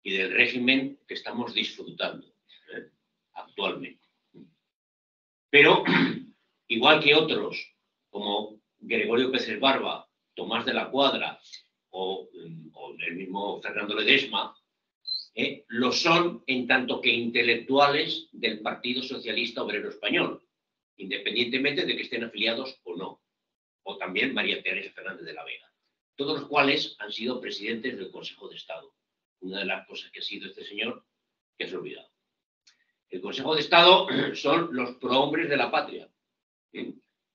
y del régimen que estamos disfrutando actualmente. Pero, igual que otros, como Gregorio Pérez Barba, Tomás de la Cuadra o el mismo Fernando Ledesma, lo son en tanto que intelectuales del Partido Socialista Obrero Español, independientemente de que estén afiliados o no. O también María Teresa Fernández de la Vega, todos los cuales han sido presidentes del Consejo de Estado. Una de las cosas que ha sido este señor que se ha olvidado. El Consejo de Estado son los prohombres de la patria.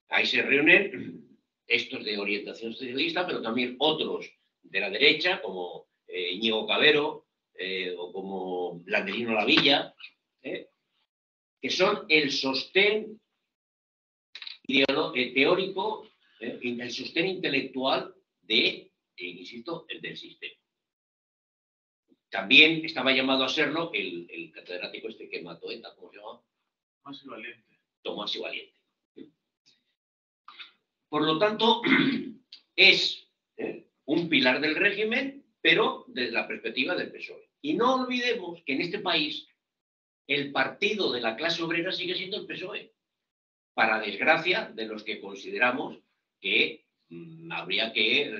Ahí se reúnen estos de orientación socialista, pero también otros de la derecha, como Íñigo Cabero o como Landelino Lavilla, que son el sostén teórico, el sostén intelectual de, insisto, el del sistema. También estaba llamado a serlo el catedrático este que mató ETA, ¿cómo se llama? Tomás y Valiente. Tomás y Valiente. Por lo tanto, es un pilar del régimen, pero desde la perspectiva del PSOE. Y no olvidemos que en este país el partido de la clase obrera sigue siendo el PSOE, para desgracia de los que consideramos que habría que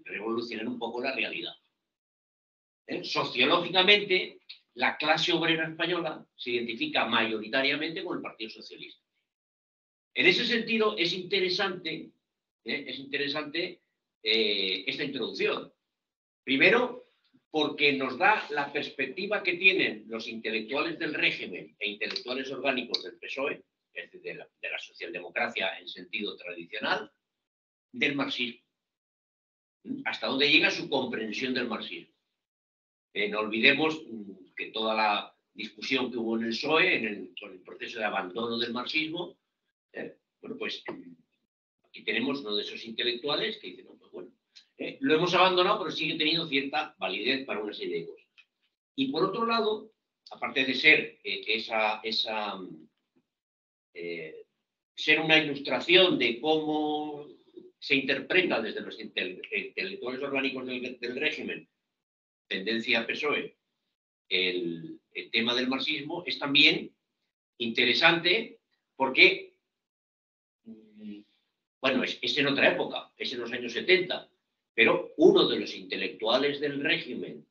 revolucionar un poco la realidad. Sociológicamente, la clase obrera española se identifica mayoritariamente con el Partido Socialista. En ese sentido, es interesante esta introducción. Primero, porque nos da la perspectiva que tienen los intelectuales del régimen e intelectuales orgánicos del PSOE, es decir, de la socialdemocracia en sentido tradicional, del marxismo. Hasta dónde llega su comprensión del marxismo. No olvidemos que toda la discusión que hubo en el PSOE, con el proceso de abandono del marxismo, bueno, pues aquí tenemos uno de esos intelectuales que dice, no, pues bueno, lo hemos abandonado, pero sigue teniendo cierta validez para una serie de cosas. Y por otro lado, aparte de ser ser una ilustración de cómo se interpreta desde los intelectuales orgánicos del régimen, tendencia PSOE, el tema del marxismo, es también interesante porque, bueno, es en otra época, es en los años 70, pero uno de los intelectuales del régimen,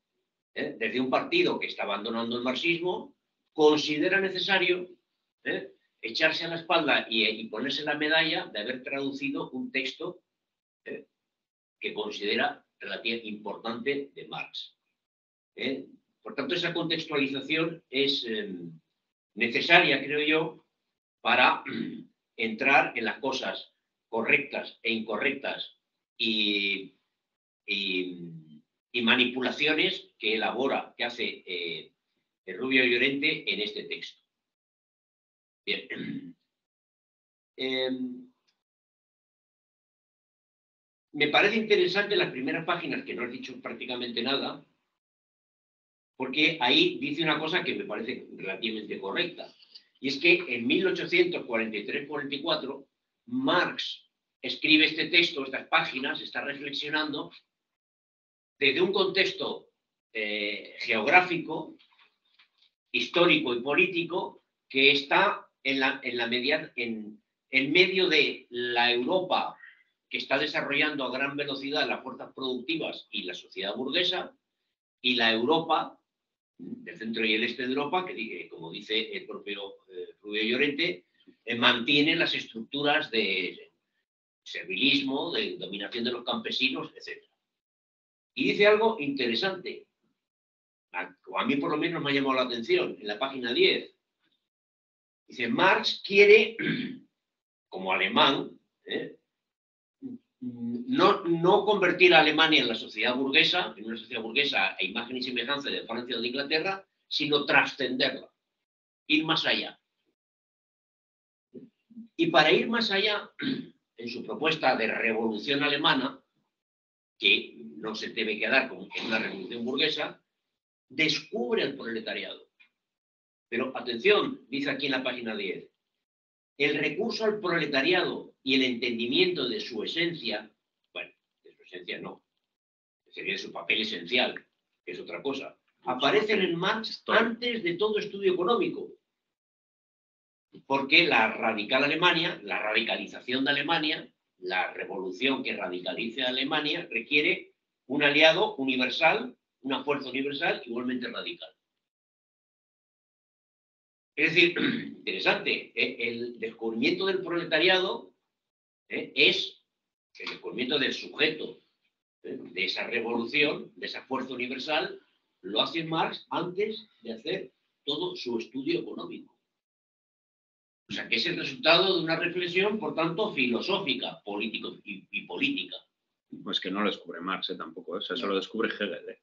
desde un partido que está abandonando el marxismo, considera necesario echarse a la espalda y ponerse la medalla de haber traducido un texto que considera relativamente importante de Marx. Por tanto, esa contextualización es necesaria, creo yo, para entrar en las cosas correctas e incorrectas y manipulaciones que elabora, que hace Rubio Llorente en este texto. Bien. Me parece interesante las primeras páginas, que no has dicho prácticamente nada, porque ahí dice una cosa que me parece relativamente correcta, y es que en 1843-44 Marx escribe este texto, estas páginas, está reflexionando desde un contexto geográfico, histórico y político que está en medio de la Europa que está desarrollando a gran velocidad las fuerzas productivas y la sociedad burguesa, y la Europa del centro y el este de Europa, que como dice el propio Rubio Llorente, mantiene las estructuras de servilismo, de dominación de los campesinos, etc. Y dice algo interesante, a mí por lo menos me ha llamado la atención, en la página 10. Dice, Marx quiere, como alemán, no convertir a Alemania en la sociedad burguesa, en una sociedad burguesa a imagen y semejanza de Francia o de Inglaterra, sino trascenderla, ir más allá. Y para ir más allá, en su propuesta de revolución alemana, que no se debe quedar como en una revolución burguesa, descubre el proletariado. Pero atención, dice aquí en la página 10, el recurso al proletariado y el entendimiento de su esencia, bueno, de su esencia no, sería de su papel esencial, que es otra cosa, aparecen en Marx antes de todo estudio económico. Porque la radical Alemania, la radicalización de Alemania, la revolución que radicalice a Alemania, requiere un aliado universal, una fuerza universal igualmente radical. Es decir, interesante, el descubrimiento del proletariado es el descubrimiento del sujeto de esa revolución, de esa fuerza universal, lo hace Marx antes de hacer todo su estudio económico. O sea, que es el resultado de una reflexión, por tanto, filosófica, político y política. Pues que no lo descubre Marx tampoco, o sea, eso lo descubre Hegel.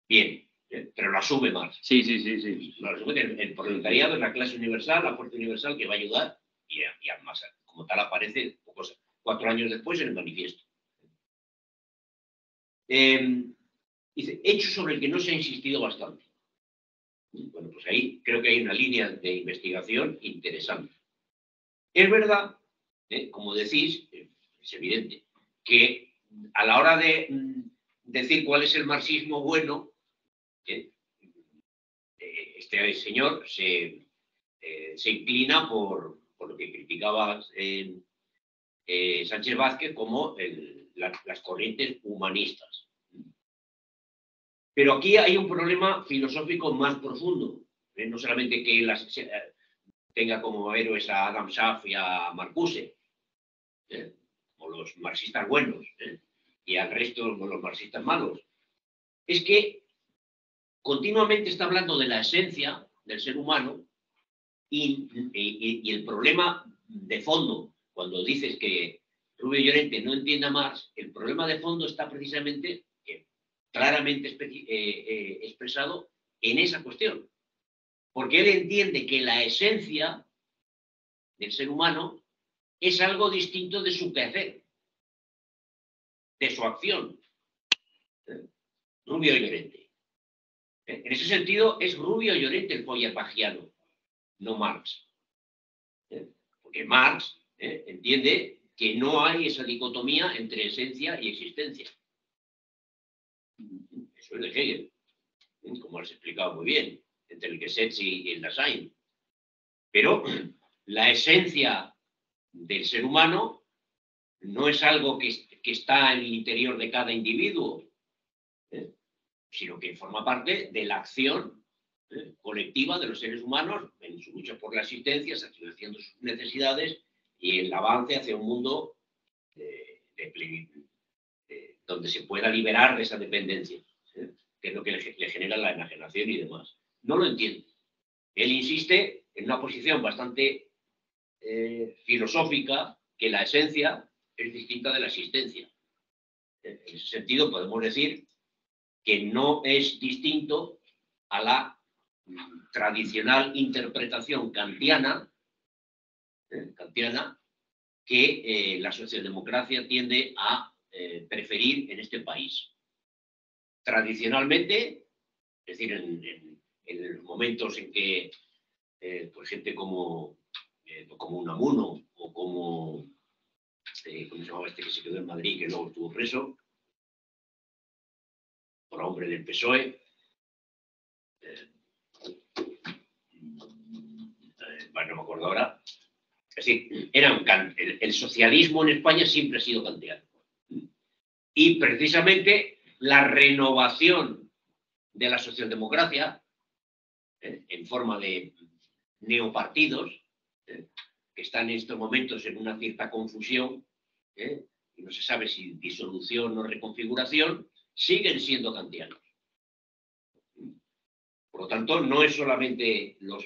Bien, pero lo asume Marx. Sí. Lo asume, el proletariado es la clase universal, la fuerza universal que va a ayudar, y además, como tal, aparece 4 años después en el manifiesto. Dice, hecho sobre el que no se ha insistido bastante. Bueno, pues ahí creo que hay una línea de investigación interesante. Es verdad, como decís, es evidente, que a la hora de decir cuál es el marxismo bueno, este señor se inclina por lo que criticaba Sánchez Vázquez como las corrientes humanistas. Pero aquí hay un problema filosófico más profundo. No solamente que tenga como héroes a Adam Schaff y a Marcuse, o los marxistas buenos, y al resto los marxistas malos. Es que continuamente está hablando de la esencia del ser humano y el problema de fondo, cuando dices que Rubio Llorente no entiende a Marx, el problema de fondo está precisamente claramente expresado en esa cuestión. Porque él entiende que la esencia del ser humano es algo distinto de su quehacer, de su acción. Rubio Llorente. En ese sentido, es Rubio Llorente el feuerbachiano, no Marx. Porque Marx entiende que no hay esa dicotomía entre esencia y existencia. Eso es de Hegel, como has explicado muy bien, entre el Gesetz y el Dasein. Pero la esencia del ser humano no es algo que está en el interior de cada individuo, sino que forma parte de la acción colectiva de los seres humanos en su lucha por la existencia, satisfaciendo sus necesidades y el avance hacia un mundo de plenitud, donde se pueda liberar de esa dependencia. que es lo que le genera la enajenación y demás. No lo entiende. Él insiste en una posición bastante filosófica, que la esencia es distinta de la existencia. En ese sentido, podemos decir que no es distinto a la tradicional interpretación kantiana, que la socialdemocracia tiende a preferir en este país. Tradicionalmente, es decir, en los momentos en que pues gente como Unamuno o como ¿cómo se llamaba este que se quedó en Madrid, que luego estuvo preso? Por hombre del PSOE. Bueno, no me acuerdo ahora. Es decir, el socialismo en España siempre ha sido kantiano. Y precisamente la renovación de la socialdemocracia, en forma de neopartidos, que están en estos momentos en una cierta confusión, y no se sabe si disolución o reconfiguración, siguen siendo kantianos. Por lo tanto, no es solamente los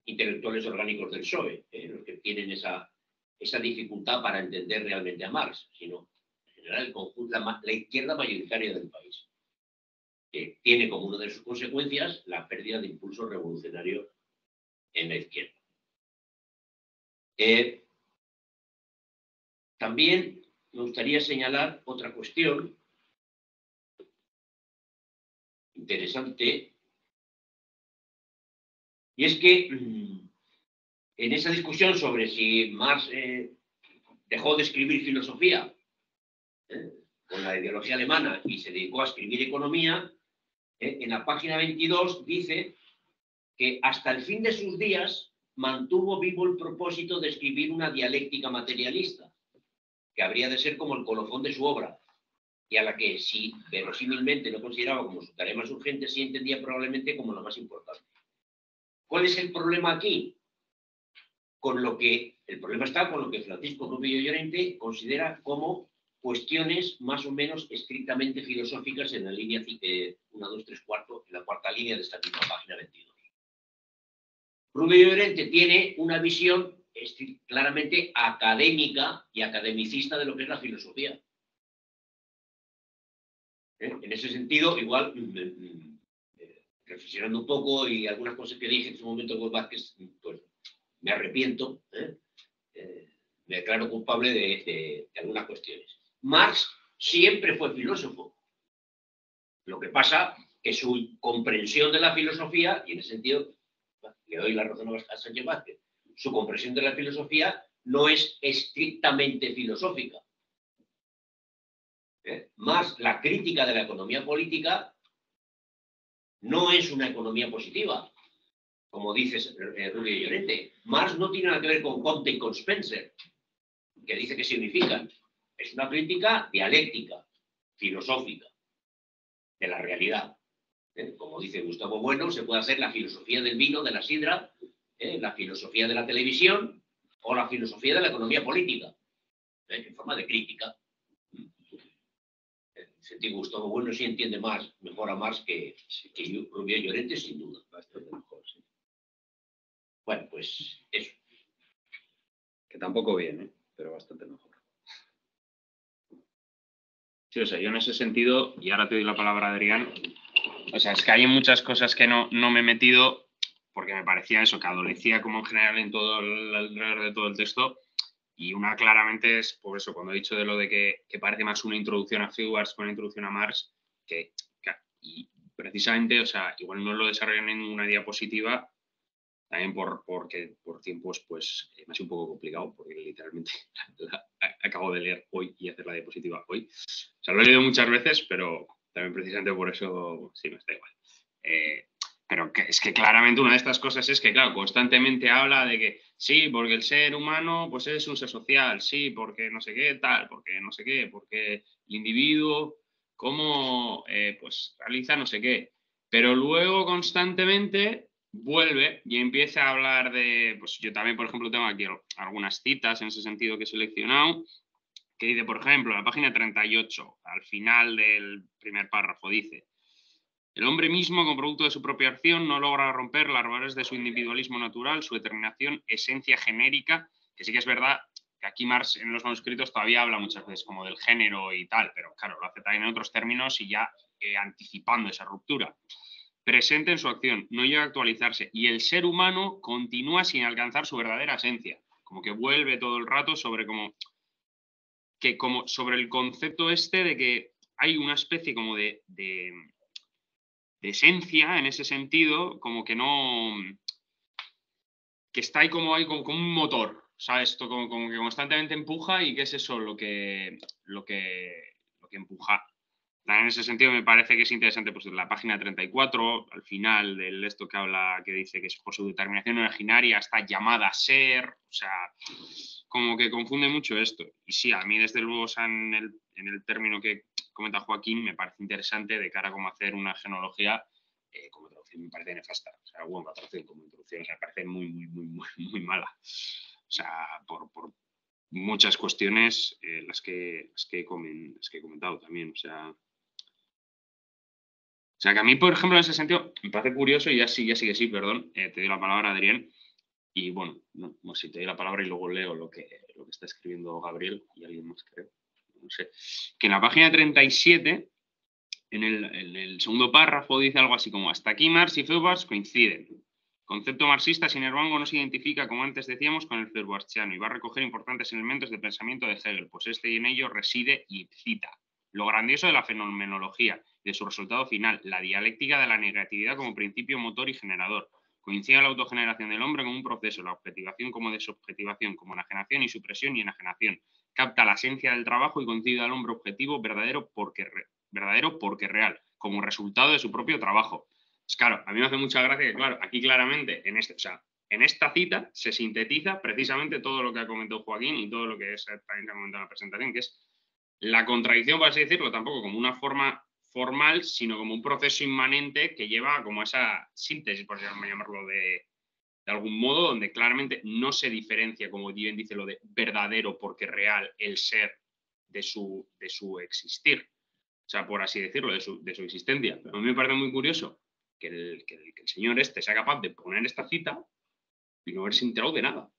intelectuales orgánicos del PSOE los que tienen esa dificultad para entender realmente a Marx, sino en general el conjunto, la izquierda mayoritaria del país, que tiene como una de sus consecuencias la pérdida de impulso revolucionario en la izquierda. También me gustaría señalar otra cuestión interesante, y es que en esa discusión sobre si Marx dejó de escribir filosofía con la ideología alemana y se dedicó a escribir economía, en la página 22 dice que hasta el fin de sus días mantuvo vivo el propósito de escribir una dialéctica materialista, que habría de ser como el colofón de su obra, y a la que, si verosímilmente no consideraba como su tarea más urgente, sí entendía probablemente como la más importante. ¿Cuál es el problema aquí? El problema está con lo que Francisco Rubio Llorente considera como cuestiones más o menos estrictamente filosóficas en la línea 1, 2, 3, 4, en la cuarta línea de esta misma página 22. Rubio Llorente tiene una visión claramente académica y academicista de lo que es la filosofía. En ese sentido, igual, reflexionando un poco y algunas cosas que dije en su momento con Vázquez, pues me arrepiento, me declaro culpable de algunas cuestiones. Marx siempre fue filósofo. Lo que pasa que su comprensión de la filosofía, y en ese sentido le doy la razón a Sánchez Vázquez, su comprensión de la filosofía no es estrictamente filosófica. Más la crítica de la economía política no es una economía positiva, como dice Rubio Llorente. Marx no tiene nada que ver con Comte y con Spencer, que dice que significan. Es una crítica dialéctica, filosófica, de la realidad. Como dice Gustavo Bueno, se puede hacer la filosofía del vino, de la sidra, la filosofía de la televisión o la filosofía de la economía política, en forma de crítica. Sentido, Gustavo Bueno sí entiende mejor a Marx que Rubio Llorente, sin duda. Bastante mejor, sí. Bueno, pues eso. Que tampoco bien, pero bastante mejor. Sí, o sea, yo en ese sentido, y ahora te doy la palabra a Adrián, o sea, es que hay muchas cosas que no me he metido porque me parecía eso, que adolecía como en general en todo alrededor de todo el texto. Y una claramente es, por eso, cuando he dicho de lo de que parece más una introducción a Feuerbach que una introducción a Marx, y precisamente, o sea, igual no lo desarrollo en ninguna diapositiva, también porque por tiempos, pues, me ha sido un poco complicado, porque literalmente acabo de leer hoy y hacer la diapositiva hoy. O sea, lo he leído muchas veces, pero también precisamente por eso, sí, me está igual. Pero es que claramente una de estas cosas es que, claro, constantemente habla de que sí, porque el ser humano pues es un ser social, sí, porque no sé qué, tal, porque no sé qué, porque el individuo, cómo pues realiza no sé qué. Pero luego constantemente vuelve y empieza a hablar de, pues yo también, por ejemplo, tengo aquí algunas citas en ese sentido que he seleccionado, que dice, por ejemplo, en la página 38, al final del primer párrafo, dice: El hombre mismo, como producto de su propia acción, no logra romper las barreras de su individualismo natural, su determinación, esencia genérica, que sí que es verdad que aquí Marx en los manuscritos todavía habla muchas veces como del género y tal, pero claro, lo hace también en otros términos y ya anticipando esa ruptura. Presente en su acción, no llega a actualizarse y el ser humano continúa sin alcanzar su verdadera esencia, como que vuelve todo el rato sobre sobre el concepto este de que hay una especie como de esencia en ese sentido, como que no, que está ahí como un motor, ¿sabes? Esto como que constantemente empuja y que es eso lo que empuja. En ese sentido me parece que es interesante, pues en la página 34, al final del esto que habla, que dice que es por su determinación originaria, está llamada a ser, o sea, como que confunde mucho esto. Y sí, a mí desde luego, o sea, en el término que comenta Joaquín, me parece interesante de cara a cómo hacer una genealogía, como traducción me parece nefasta. O sea, bueno, la traducción como introducción me parece muy mala. O sea, por muchas cuestiones las que he comentado también, o sea, que a mí, por ejemplo, en ese sentido, me parece curioso, y ya sí que sí, perdón, te doy la palabra, Adrián, y bueno, no sé, te doy la palabra y luego leo lo que está escribiendo Gabriel y alguien más, creo, no sé, que en la página 37, en el segundo párrafo, dice algo así como, hasta aquí Marx y Feuerbach coinciden. El concepto marxista, sin embargo, no se identifica, como antes decíamos, con el feuerbachtiano y va a recoger importantes elementos de pensamiento de Hegel, pues este y en ello reside y cita lo grandioso de la fenomenología, de su resultado final, la dialéctica de la negatividad como principio motor y generador. Coincide la autogeneración del hombre como un proceso, la objetivación como desobjetivación, como enajenación y supresión y enajenación. Capta la esencia del trabajo y coincide al hombre objetivo verdadero porque real, como resultado de su propio trabajo. Pues claro, a mí me hace mucha gracia que, claro, aquí claramente, en esta cita se sintetiza precisamente todo lo que ha comentado Joaquín y todo lo que también ha comentado en la presentación, que es la contradicción, por así decirlo, tampoco como una forma formal, sino como un proceso inmanente que lleva como esa síntesis, por llamarlo de algún modo, donde claramente no se diferencia, como bien dice lo de verdadero porque real, el ser de su existir. O sea, por así decirlo, de su existencia. Pero a mí me parece muy curioso que el señor este sea capaz de poner esta cita y no haberse enterado de nada.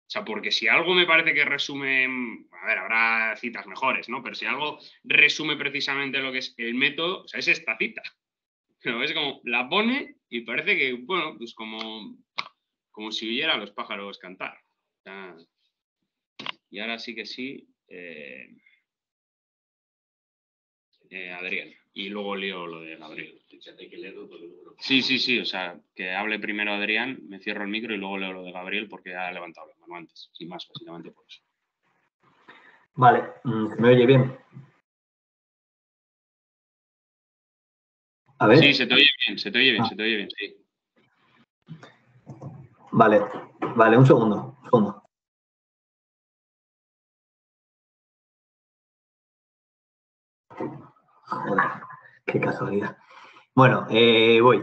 O sea, porque si algo me parece que resume, a ver, habrá citas mejores, ¿no? Pero si algo resume precisamente lo que es el método, o sea, es esta cita. Pero es como, la pone y parece que, bueno, pues como si oyera a los pájaros cantar. O sea, y ahora sí que sí, Adrián. Y luego leo lo de Gabriel. Sí, o sea, que hable primero Adrián, me cierro el micro y luego leo lo de Gabriel porque ha levantado la mano antes. Sin más, básicamente por eso. Vale, ¿se me oye bien? A ver. Sí, se te oye bien, sí. Vale, un segundo. Joder, qué casualidad. Bueno, voy.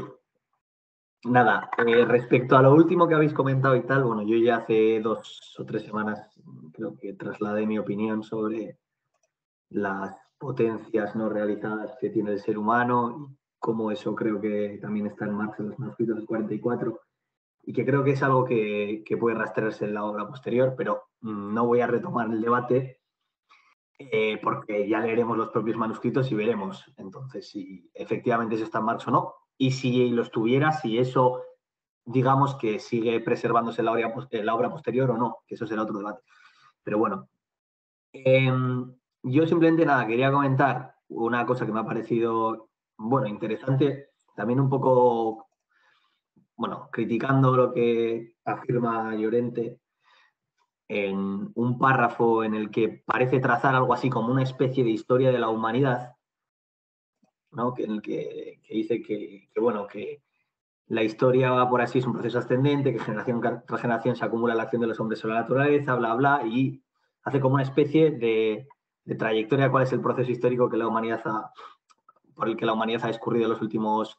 Nada, respecto a lo último que habéis comentado y tal, bueno, yo ya hace 2 o 3 semanas creo que trasladé mi opinión sobre las potencias no realizadas que tiene el ser humano y cómo eso creo que también está en Marx en los manuscritos del 44 y que creo que es algo que puede rastrearse en la obra posterior, pero no voy a retomar el debate porque ya leeremos los propios manuscritos y veremos entonces si efectivamente eso está en Marx o no, y si lo estuviera, si eso, digamos que sigue preservándose en la obra posterior o no, que eso será otro debate. Pero bueno, yo simplemente nada, quería comentar una cosa que me ha parecido, bueno, interesante, también un poco, bueno, criticando lo que afirma Llorente en un párrafo en el que parece trazar algo así como una especie de historia de la humanidad, ¿no? En el que dice que, bueno, que la historia va por así, es un proceso ascendente, que generación tras generación se acumula la acción de los hombres sobre la naturaleza, bla, bla, y hace como una especie de trayectoria, cuál es el proceso histórico que por el que la humanidad ha discurrido en los últimos,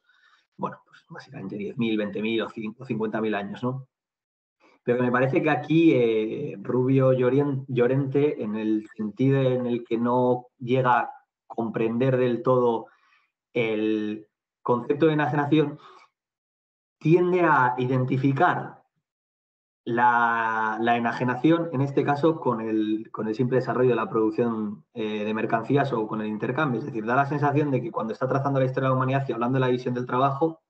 bueno, pues básicamente 10.000, 20.000 o 50.000 años, ¿no? Pero me parece que aquí Rubio Llorente, en el sentido en el que no llega a comprender del todo el concepto de enajenación tiende a identificar la enajenación, en este caso, con el simple desarrollo de la producción de mercancías o con el intercambio. Es decir, da la sensación de que cuando está trazando la historia de la humanidad y hablando de la división del trabajo,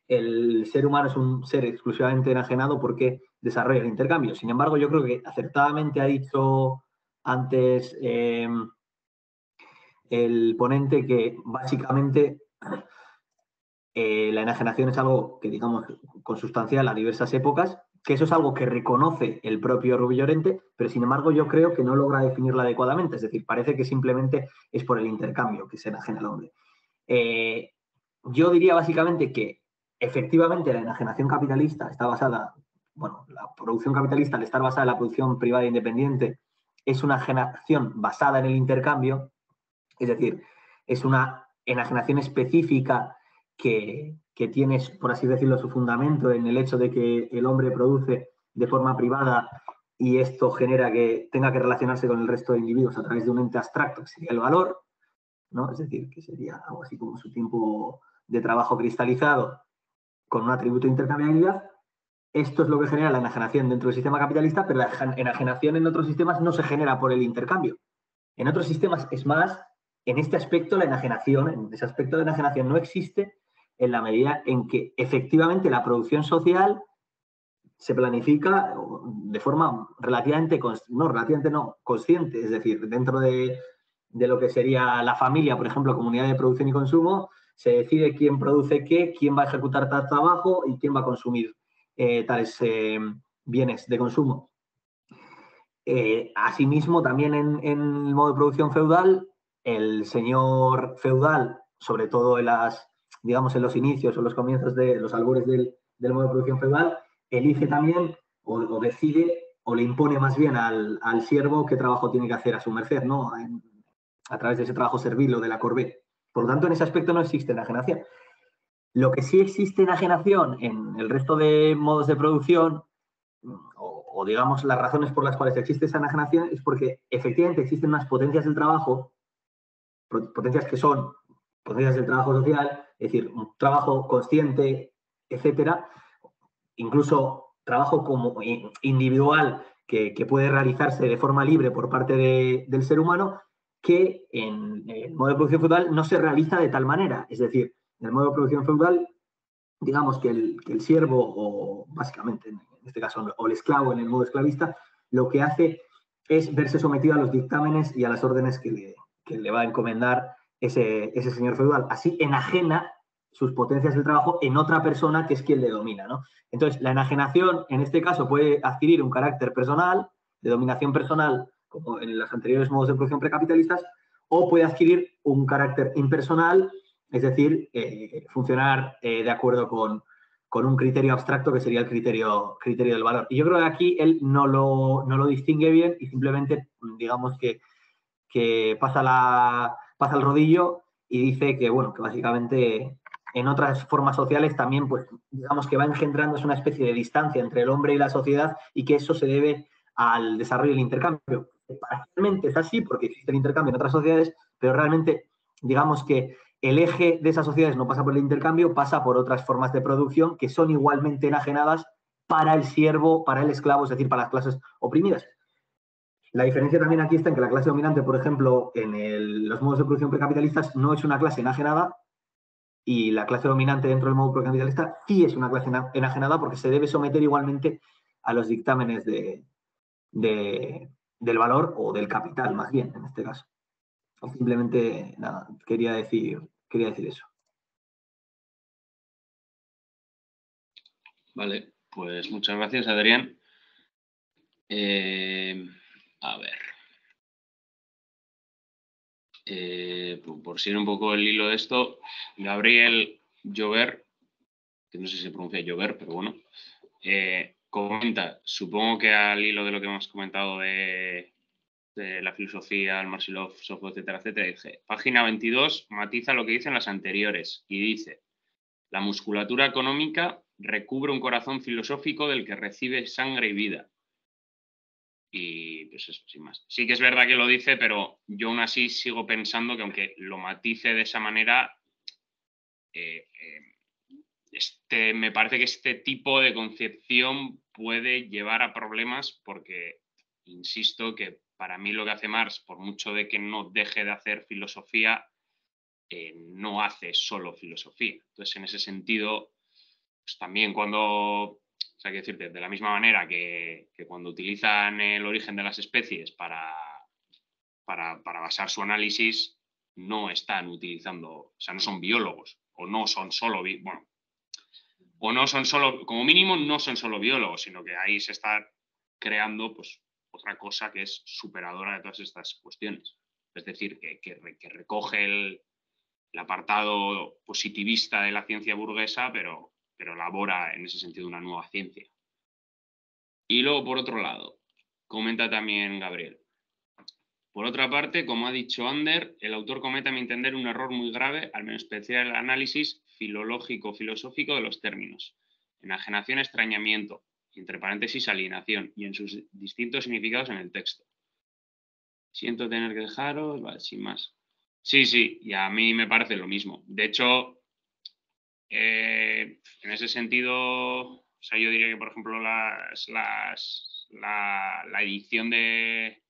el ser humano es un ser exclusivamente enajenado porque desarrolla el intercambio. Sin embargo, yo creo que acertadamente ha dicho antes el ponente que básicamente la enajenación es algo que, digamos, consustancial a diversas épocas, que eso es algo que reconoce el propio Rubio Llorente, pero sin embargo yo creo que no logra definirla adecuadamente, es decir, parece que simplemente es por el intercambio que se enajena al hombre. Yo diría básicamente que efectivamente la enajenación capitalista está basada, bueno, la producción capitalista al estar basada en la producción privada e independiente es una enajenación basada en el intercambio, es decir, es una enajenación específica que tiene, por así decirlo, su fundamento en el hecho de que el hombre produce de forma privada y esto genera que tenga que relacionarse con el resto de individuos a través de un ente abstracto, que sería el valor, ¿no? Es decir, que sería algo así como su tiempo de trabajo cristalizado con un atributo de intercambiabilidad. Esto es lo que genera la enajenación dentro del sistema capitalista, pero la enajenación en otros sistemas no se genera por el intercambio. En otros sistemas, es más, en este aspecto, la enajenación, en ese aspecto de enajenación no existe en la medida en que efectivamente la producción social se planifica de forma relativamente consciente, es decir, dentro de lo que sería la familia, por ejemplo, comunidad de producción y consumo, se decide quién produce qué, quién va a ejecutar tal trabajo y quién va a consumir tales bienes de consumo. Asimismo, también en el modo de producción feudal, el señor feudal, sobre todo en los inicios o los comienzos de los albores del modo de producción feudal, elige también o decide o le impone más bien al siervo qué trabajo tiene que hacer a su merced, ¿no? A través de ese trabajo servil o de la corvée. Por lo tanto, en ese aspecto no existe enajenación. Lo que sí existe enajenación en el resto de modos de producción, o digamos las razones por las cuales existe esa enajenación, es porque efectivamente existen unas potencias del trabajo, potencias que son potencias del trabajo social, es decir, un trabajo consciente, etcétera, incluso trabajo como individual que puede realizarse de forma libre por parte del ser humano, que en el modo de producción feudal no se realiza de tal manera. Es decir, en el modo de producción feudal, digamos que el siervo, o básicamente en este caso, o el esclavo en el modo esclavista, lo que hace es verse sometido a los dictámenes y a las órdenes que le va a encomendar ese señor feudal. Así enajena sus potencias de trabajo en otra persona que es quien le domina, ¿no? Entonces, la enajenación, en este caso, puede adquirir un carácter personal, de dominación personal, como en los anteriores modos de producción precapitalistas, o puede adquirir un carácter impersonal, es decir, funcionar de acuerdo con un criterio abstracto que sería el criterio del valor. Y yo creo que aquí él no lo distingue bien y simplemente, digamos que pasa el rodillo y dice que, bueno, que básicamente en otras formas sociales también, pues, digamos que va engendrándose una especie de distancia entre el hombre y la sociedad y que eso se debe al desarrollo del intercambio. Parcialmente es así porque existe el intercambio en otras sociedades, pero realmente, digamos que el eje de esas sociedades no pasa por el intercambio, pasa por otras formas de producción que son igualmente enajenadas para el siervo, para el esclavo, es decir, para las clases oprimidas. La diferencia también aquí está en que la clase dominante, por ejemplo, en los modos de producción precapitalistas no es una clase enajenada y la clase dominante dentro del modo precapitalista sí es una clase enajenada porque se debe someter igualmente a los dictámenes del valor o del capital, más bien, en este caso. Simplemente, nada, quería decir eso. Vale, pues muchas gracias, Adrián. A ver. Por seguir un poco el hilo de esto, Gabriel Llover, que no sé si se pronuncia Llover, pero bueno, comenta, supongo que al hilo de lo que hemos comentado de la filosofía, el marxismo, etcétera, etcétera, dice, página 22 matiza lo que dicen las anteriores y dice, la musculatura económica recubre un corazón filosófico del que recibe sangre y vida. Y pues eso, sin más. Sí que es verdad que lo dice, pero yo aún así sigo pensando que aunque lo matice de esa manera, me parece que este tipo de concepción puede llevar a problemas porque, insisto, que para mí lo que hace Marx, por mucho de que no deje de hacer filosofía, no hace solo filosofía. Entonces, en ese sentido, pues también cuando, o sea, quiero decirte, de la misma manera que cuando utilizan el origen de las especies para basar su análisis, no están utilizando, o sea, no son biólogos, o no son solo, bueno, o no son solo, como mínimo, no son solo biólogos, sino que ahí se está creando, pues, otra cosa que es superadora de todas estas cuestiones. Es decir, que recoge el apartado positivista de la ciencia burguesa, pero elabora en ese sentido una nueva ciencia. Y luego, por otro lado, comenta también Gabriel. Por otra parte, como ha dicho Ander, el autor comete, a mi entender, un error muy grave al menospreciar el análisis filológico-filosófico de los términos. Enajenación, extrañamiento, entre paréntesis, alienación, y en sus distintos significados en el texto. Siento tener que dejaros, vale, sin más. Sí, y a mí me parece lo mismo. De hecho, en ese sentido, o sea, yo diría que, por ejemplo, la edición de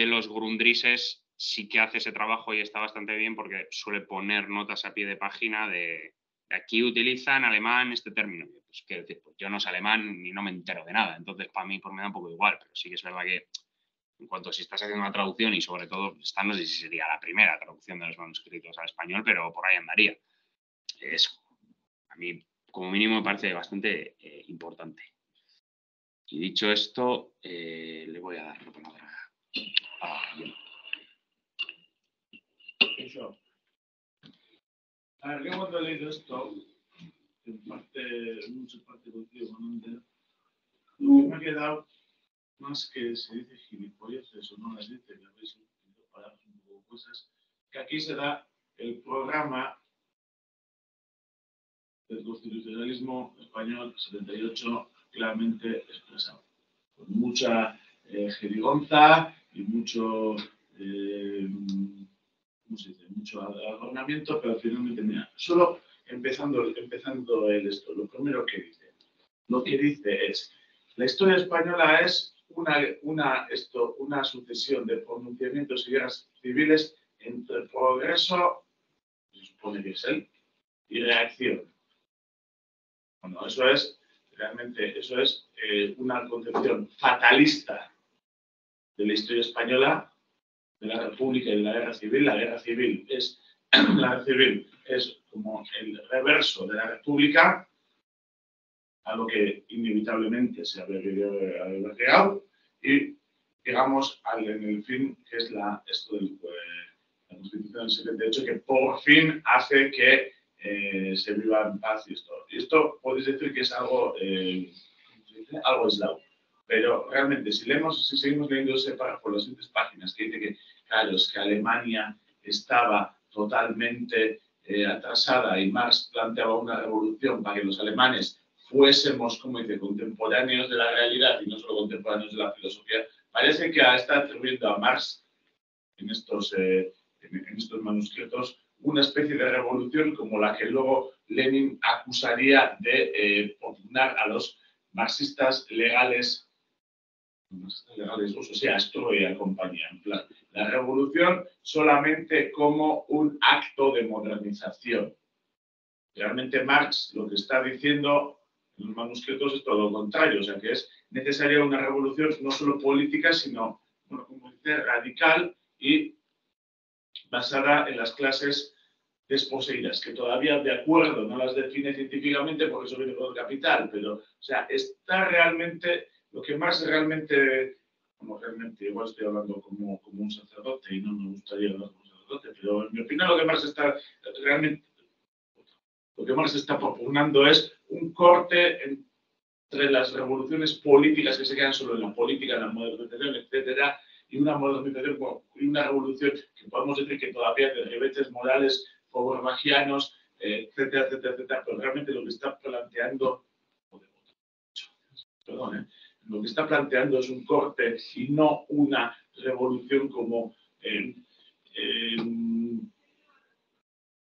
los Grundrises sí que hace ese trabajo y está bastante bien porque suele poner notas a pie de página de aquí utilizan alemán este término. Pues, ¿qué decir? Pues yo no sé alemán ni no me entero de nada. Entonces, para mí, pues me da un poco igual. Pero sí que es verdad que en cuanto si estás haciendo una traducción y sobre todo, esta no sé si sería la primera traducción de los manuscritos al español, pero por ahí andaría. A mí, como mínimo, me parece bastante importante. Y dicho esto, le voy a dar la palabra a John. Eso. A ver, yo cuando he leído esto, en mucha parte contigo, ¿no? Lo que me ha quedado, más que se dice gilipolleces o no las dice, que habéis parado un poco cosas, que aquí se da el programa del constitucionalismo español 78 claramente expresado, con mucha jerigonza y mucho, ¿cómo se dice? Mucho adornamiento, pero finalmente, mira, solo empezando esto, lo primero que dice, es, la historia española es una sucesión de pronunciamientos y guerras civiles entre progreso, se supone que es él, y reacción. Bueno, eso es una concepción fatalista de la historia española, de la República y de la Guerra Civil. La Guerra Civil es como el reverso de la República, a lo que inevitablemente se habría llegado, y llegamos en el fin, que es la Constitución del 78, que por fin hace que se viva en paz y esto. Y esto podéis decir que es algo aislado. Pero realmente, si seguimos leyendo ese párrafo por las siguientes páginas, que dice que, claro, es que Alemania estaba totalmente atrasada y Marx planteaba una revolución para que los alemanes fuésemos, como dice, contemporáneos de la realidad y no solo contemporáneos de la filosofía, parece que está atribuyendo a Marx en estos manuscritos una especie de revolución como la que luego Lenin acusaría de propugnar a los marxistas legales, o sea, Stroessner y compañía. En plan, la revolución solamente como un acto de modernización. Realmente Marx lo que está diciendo en los manuscritos es todo lo contrario, o sea que es necesaria una revolución no solo política, sino, bueno, como dice, radical y basada en las clases desposeídas, que todavía de acuerdo no las define científicamente porque eso viene con el capital, pero, o sea, está realmente, lo que Marx realmente, igual estoy hablando como un sacerdote y no me gustaría hablar como un sacerdote, pero en mi opinión lo que Marx está propugnando es un corte entre las revoluciones políticas que se quedan solo en la política, en la modernización, etcétera, y una modernización y una revolución que podemos decir que todavía de ribetes morales faubourgianos, etcétera, etcétera, etcétera, pero realmente lo que está planteando, lo que está planteando es un corte y no una revolución como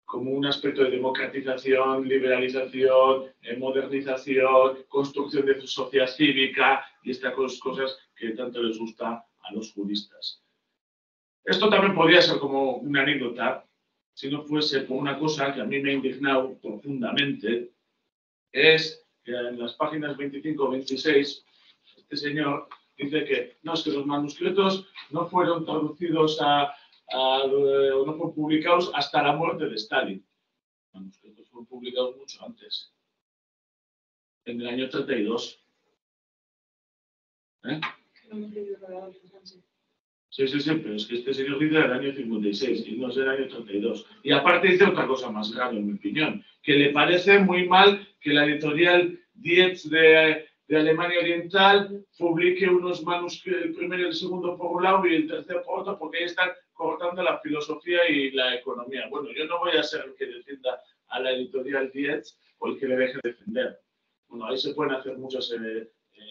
como un aspecto de democratización, liberalización, modernización, construcción de sociedad cívica y estas cosas que tanto les gusta a los juristas. Esto también podría ser como una anécdota, si no fuese por una cosa que a mí me ha indignado profundamente, es que en las páginas 25 o 26, este señor dice que no, es que los manuscritos no fueron traducidos o no fueron publicados hasta la muerte de Stalin. Los manuscritos fueron publicados mucho antes, en el año 32. ¿Eh? Sí, pero es que este señor dice del año 56 y no es del año 32. Y aparte dice otra cosa más grave, en mi opinión, que le parece muy mal que la editorial Dietz de Alemania Oriental publique unos manuscritos, el primero y el segundo por un lado y el tercero por otro, porque ahí están cortando la filosofía y la economía. Bueno, yo no voy a ser el que defienda a la editorial Dietz o el que le deje defender. Bueno, ahí se pueden hacer muchas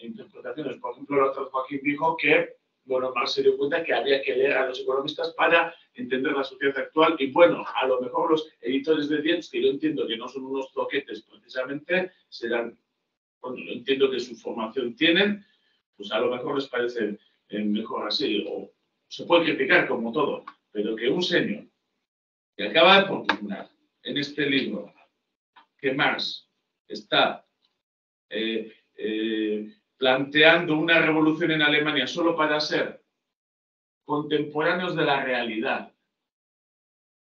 interpretaciones. Por ejemplo, el otro Joaquín dijo que Marx se dio cuenta que había que leer a los economistas para entender la sociedad actual y bueno, a lo mejor los editores de Dietz, que yo entiendo que no son unos zoquetes precisamente, serán, bueno, yo entiendo que su formación tienen, pues a lo mejor les parece mejor así, o se puede criticar como todo, pero que un señor que acaba de proponer en este libro que Marx está planteando una revolución en Alemania solo para ser contemporáneos de la realidad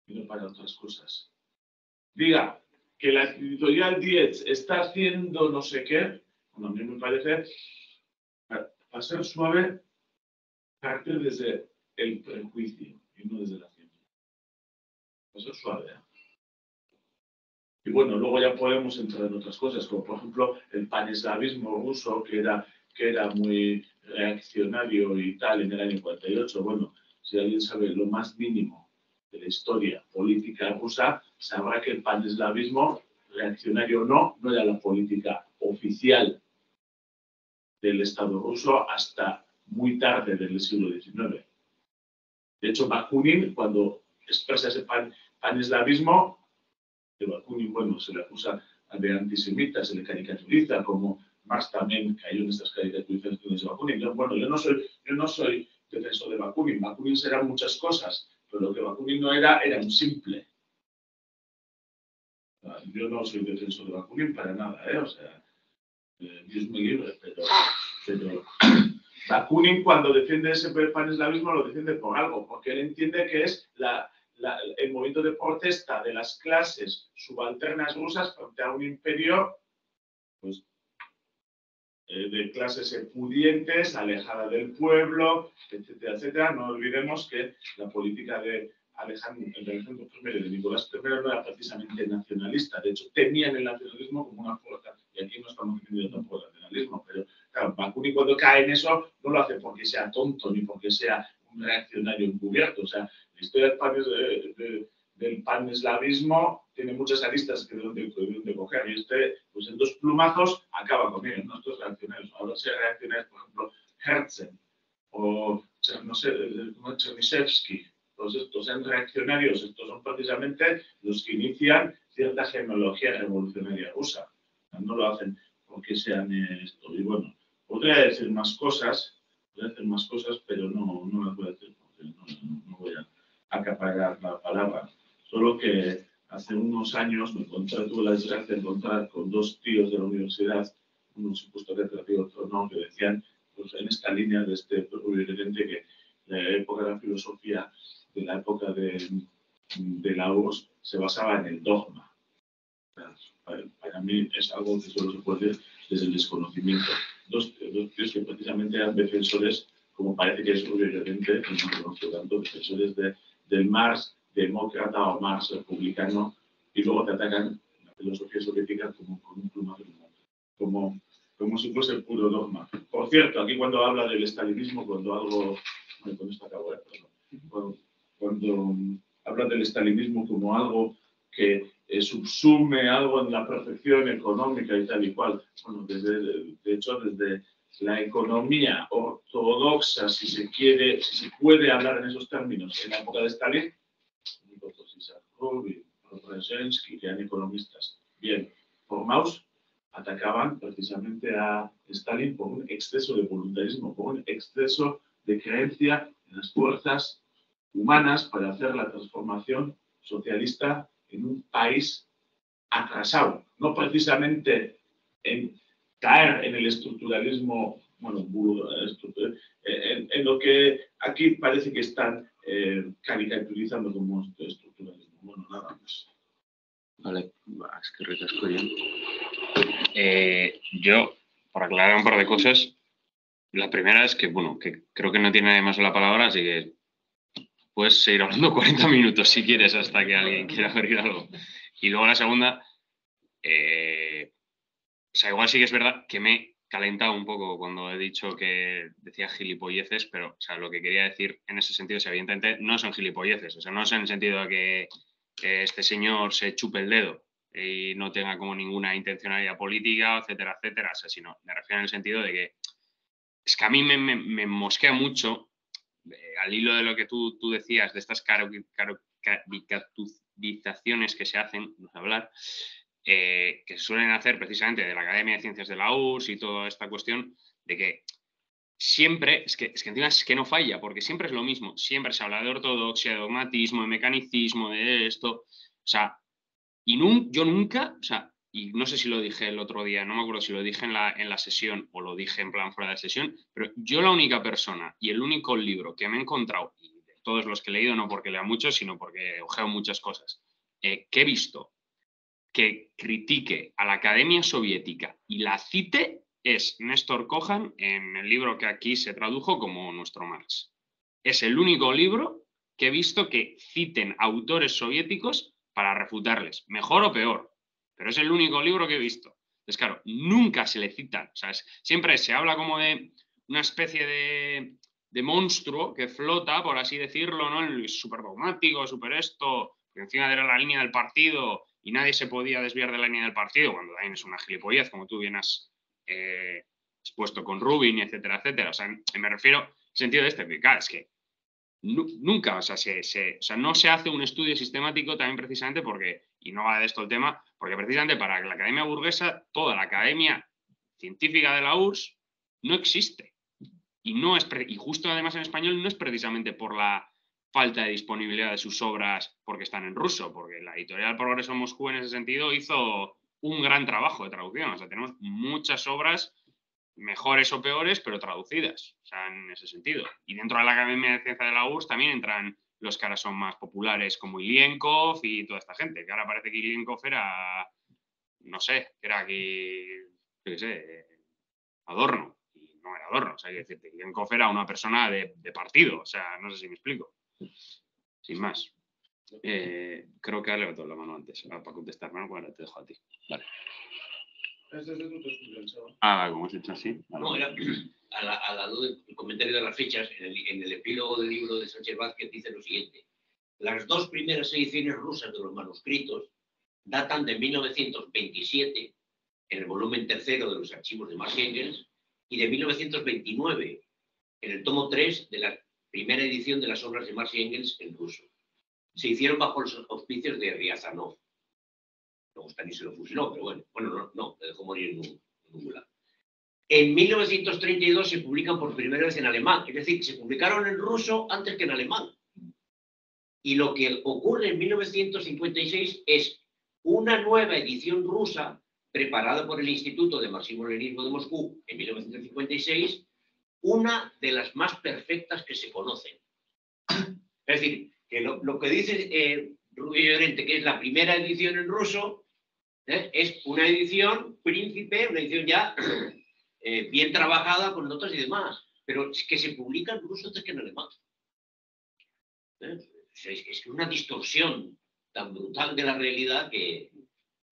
y no para otras cosas. Diga que la editorial Dietz está haciendo no sé qué, bueno, a mí me parece, a ser suave, partir desde el prejuicio y no desde la ciencia. A ser suave, ¿eh? Y bueno, luego ya podemos entrar en otras cosas, como por ejemplo el paneslavismo ruso, que era muy reaccionario y tal en el año 48. Bueno, si alguien sabe lo más mínimo de la historia política rusa, sabrá que el paneslavismo, reaccionario o no, no era la política oficial del Estado ruso hasta muy tarde del siglo XIX. De hecho, Bakunin, cuando expresa ese paneslavismo, de Bakunin, bueno, se le acusa de antisemita, se le caricaturiza, como Marx también cayó en estas caricaturizaciones de Bakunin. Bueno, yo no soy defensor de Bakunin. Bakunin será muchas cosas, pero lo que Bakunin no era un simple. Yo no soy defensor de Bakunin para nada, ¿eh? O sea, Dios me libre, pero Bakunin cuando defiende ese paneslavismo lo defiende por algo, porque él entiende que es el movimiento de protesta de las clases subalternas rusas frente a un imperio pues, de clases pudientes, alejada del pueblo, etcétera, etcétera. No olvidemos que la política de Alejandro I y de Nicolás I no era precisamente nacionalista. De hecho, tenían el nacionalismo como una fuerza. Y aquí no estamos defendiendo tampoco el nacionalismo, pero claro, Bakunin cuando cae en eso no lo hace porque sea tonto ni porque sea un reaccionario encubierto. O sea, la historia del paneslavismo tiene muchas aristas que de dónde coger. Y pues en dos plumazos acaba con ellos, ¿no? Estos reaccionarios. Ahora sí reaccionarios, por ejemplo, Herzen o, no sé, Chernyshevsky. Todos estos son reaccionarios. Estos son precisamente los que inician cierta genealogía revolucionaria rusa. No lo hacen porque sean esto. Y bueno, podría decir más cosas, pero no las voy a decir porque no voy a acaparar la palabra. Solo que hace unos años tuve la desgracia de encontrar con dos tíos de la universidad, uno supuesto que otro no, que decían pues, en esta línea de este evidente que la época de la filosofía, de la época de la URSS, se basaba en el dogma. Para mí es algo que solo se puede decir desde el desconocimiento. Dos tíos que precisamente eran defensores, como parece que es muy evidente, no conozco tanto, defensores del Marx demócrata o Marx republicano, y luego te atacan la filosofía soviética con un plumazo, como si fuese el puro dogma. Por cierto, aquí cuando habla del estalinismo, cuando habla del estalinismo como algo que subsume algo en la perfección económica y tal y cual, bueno, de hecho, desde la economía ortodoxa, si se puede hablar en esos términos, en la época de Stalin, Rubin, profesores que eran economistas, bien formados, atacaban precisamente a Stalin por un exceso de voluntarismo, por un exceso de creencia en las fuerzas humanas para hacer la transformación socialista en un país atrasado, no precisamente en caer en el estructuralismo, bueno, en lo que aquí parece que están caricaturizando como estructuralismo. Bueno, nada más. Vale, es que ricasco yo, por aclarar un par de cosas, la primera es que, bueno, que creo que no tiene nadie más la palabra, así que puedes seguir hablando 40 minutos si quieres hasta que alguien quiera abrir algo. Y luego la segunda, o sea, igual sí que es verdad que me he calentado un poco cuando he dicho que decía gilipolleces, pero o sea, lo que quería decir en ese sentido es evidentemente no son gilipolleces, o sea, no es en el sentido de que este señor se chupe el dedo y no tenga como ninguna intencionalidad política, etcétera, etcétera, o sea, sino me refiero en el sentido de que es que a mí me mosquea mucho, al hilo de lo que tú decías, de estas caricaturizaciones que se hacen, no sé hablar, que suelen hacer precisamente de la Academia de Ciencias de la URSS y toda esta cuestión de que siempre, es que encima es que no falla, porque siempre es lo mismo, siempre se habla de ortodoxia, de dogmatismo, de mecanicismo, de esto, o sea, y yo nunca, o sea, y no sé si lo dije el otro día, no me acuerdo si lo dije en la sesión o lo dije en plan fuera de sesión, pero yo la única persona y el único libro que me he encontrado, y de todos los que he leído, no porque lea mucho, sino porque ojeo muchas cosas, que he visto que critique a la Academia Soviética y la cite es Néstor Cojan en el libro que aquí se tradujo como Nuestro Marx. Es el único libro que he visto que citen autores soviéticos para refutarles, mejor o peor, pero es el único libro que he visto. Entonces, claro, nunca se le citan, o sea, siempre se habla como de una especie de monstruo que flota, por así decirlo, ¿no? Súper dogmático, súper esto, que encima era la línea del partido y nadie se podía desviar de la línea del partido, cuando también es una gilipollez, como tú bien has expuesto con Rubin, etcétera, etcétera. O sea, me refiero en el sentido de este, que claro, es que nunca, o sea, no se hace un estudio sistemático también precisamente porque, y no va de esto el tema, porque precisamente para la academia burguesa, toda la academia científica de la URSS no existe. Y justo además en español no es precisamente por la falta de disponibilidad de sus obras porque están en ruso, porque la editorial Progreso Moscú en ese sentido hizo un gran trabajo de traducción. O sea, tenemos muchas obras, mejores o peores, pero traducidas, o sea, en ese sentido. Y dentro de la Academia de Ciencia de la URSS también entran los que ahora son más populares, como Ilienkov y toda esta gente, que ahora parece que Ilienkov era, no sé, era aquí, yo qué sé, Adorno. Y no era Adorno, o sea, hay que decirte, Ilienkov era una persona de partido, o sea, no sé si me explico. Sin más. Creo que ha levantado la mano antes para contestarme, bueno, te dejo a ti. Vale. Como has hecho así. Vale. No, era a la luz del comentario de las fechas, en el epílogo del libro de Sánchez Vázquez dice lo siguiente. Las dos primeras ediciones rusas de los manuscritos datan de 1927, en el volumen tercero de los archivos de Marx y Engels, y de 1929, en el tomo 3 de la primera edición de las obras de Marx y Engels en ruso. Se hicieron bajo los auspicios de Riazanov. Luego Stalin se lo fusiló, pero bueno, no, le dejó morir en un gulag. En 1932 se publican por primera vez en alemán, es decir, se publicaron en ruso antes que en alemán. Y lo que ocurre en 1956 es una nueva edición rusa preparada por el Instituto de Marxismo-Leninismo de Moscú en 1956, una de las más perfectas que se conocen. Es decir, que lo que dice Rubio Llorente, que es la primera edición en ruso, es una edición príncipe, una edición ya bien trabajada con notas y demás, pero es que se publica en ruso antes que en alemán. Es una distorsión tan brutal de la realidad que,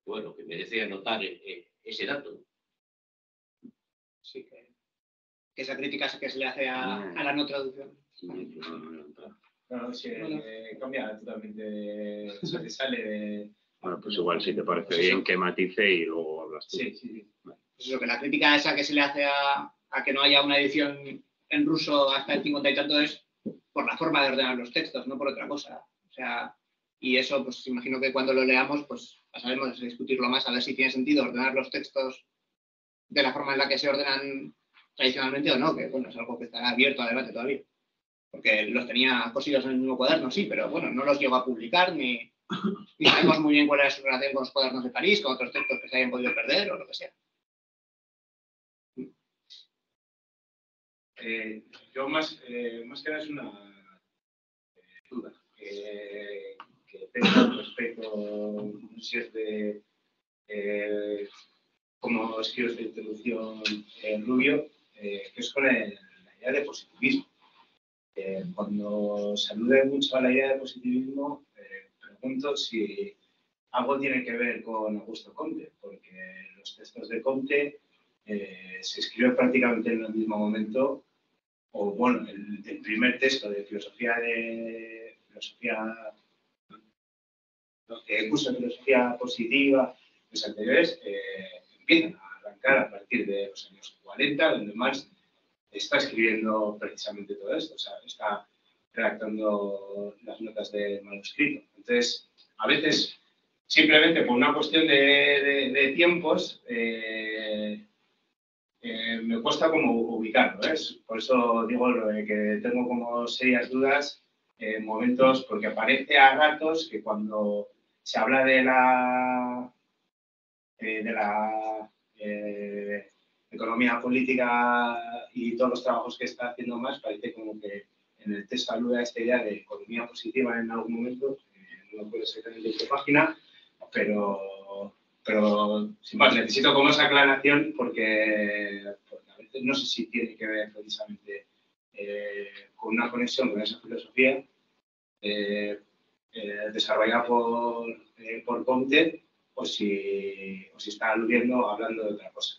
bueno, que merece anotar ese dato. Sí, que esa crítica que se le hace a la no traducción. No, cambia totalmente, se sale de... Bueno, pues igual si te parece bien que matice y luego hablas tú. Sí. Pues lo que la crítica esa que se le hace a que no haya una edición en ruso hasta el 50 y tanto es por la forma de ordenar los textos, no por otra cosa. O sea, Y eso, pues imagino que cuando lo leamos, pues pasaremos a discutirlo más, a ver si tiene sentido ordenar los textos de la forma en la que se ordenan tradicionalmente o no, que bueno, es algo que estará abierto a debate todavía. Porque los tenía cosidos en el mismo cuaderno, sí, pero bueno, no los llego a publicar, ni sabemos muy bien cuál era su relación con los cuadernos de París, con otros textos que se hayan podido perder o lo que sea. Yo más que nada es una duda que tengo respecto, no sé si es de como escribes la introducción en Rubio, que es con la idea de positivismo. Cuando se alude mucho a la idea de positivismo, pregunto si algo tiene que ver con Augusto Comte, porque los textos de Comte se escriben prácticamente en el mismo momento, o bueno, el primer texto de filosofía, los que cursan filosofía positiva, los anteriores, empiezan a arrancar a partir de los años 40, donde Marx está escribiendo precisamente todo esto, o sea, está redactando las notas del manuscrito. Entonces, a veces, simplemente por una cuestión de tiempos, me cuesta como ubicarlo, ¿eh? Por eso digo lo de que tengo como serias dudas en momentos, porque aparece a ratos que cuando se habla de la economía política y todos los trabajos que está haciendo más, parece como que en el texto alude a esta idea de economía positiva en algún momento, no lo puedo sacar en la página, pero sin más, necesito como esa aclaración porque a veces no sé si tiene que ver precisamente con una conexión con esa filosofía desarrollada por Comte o si está hablando de otra cosa,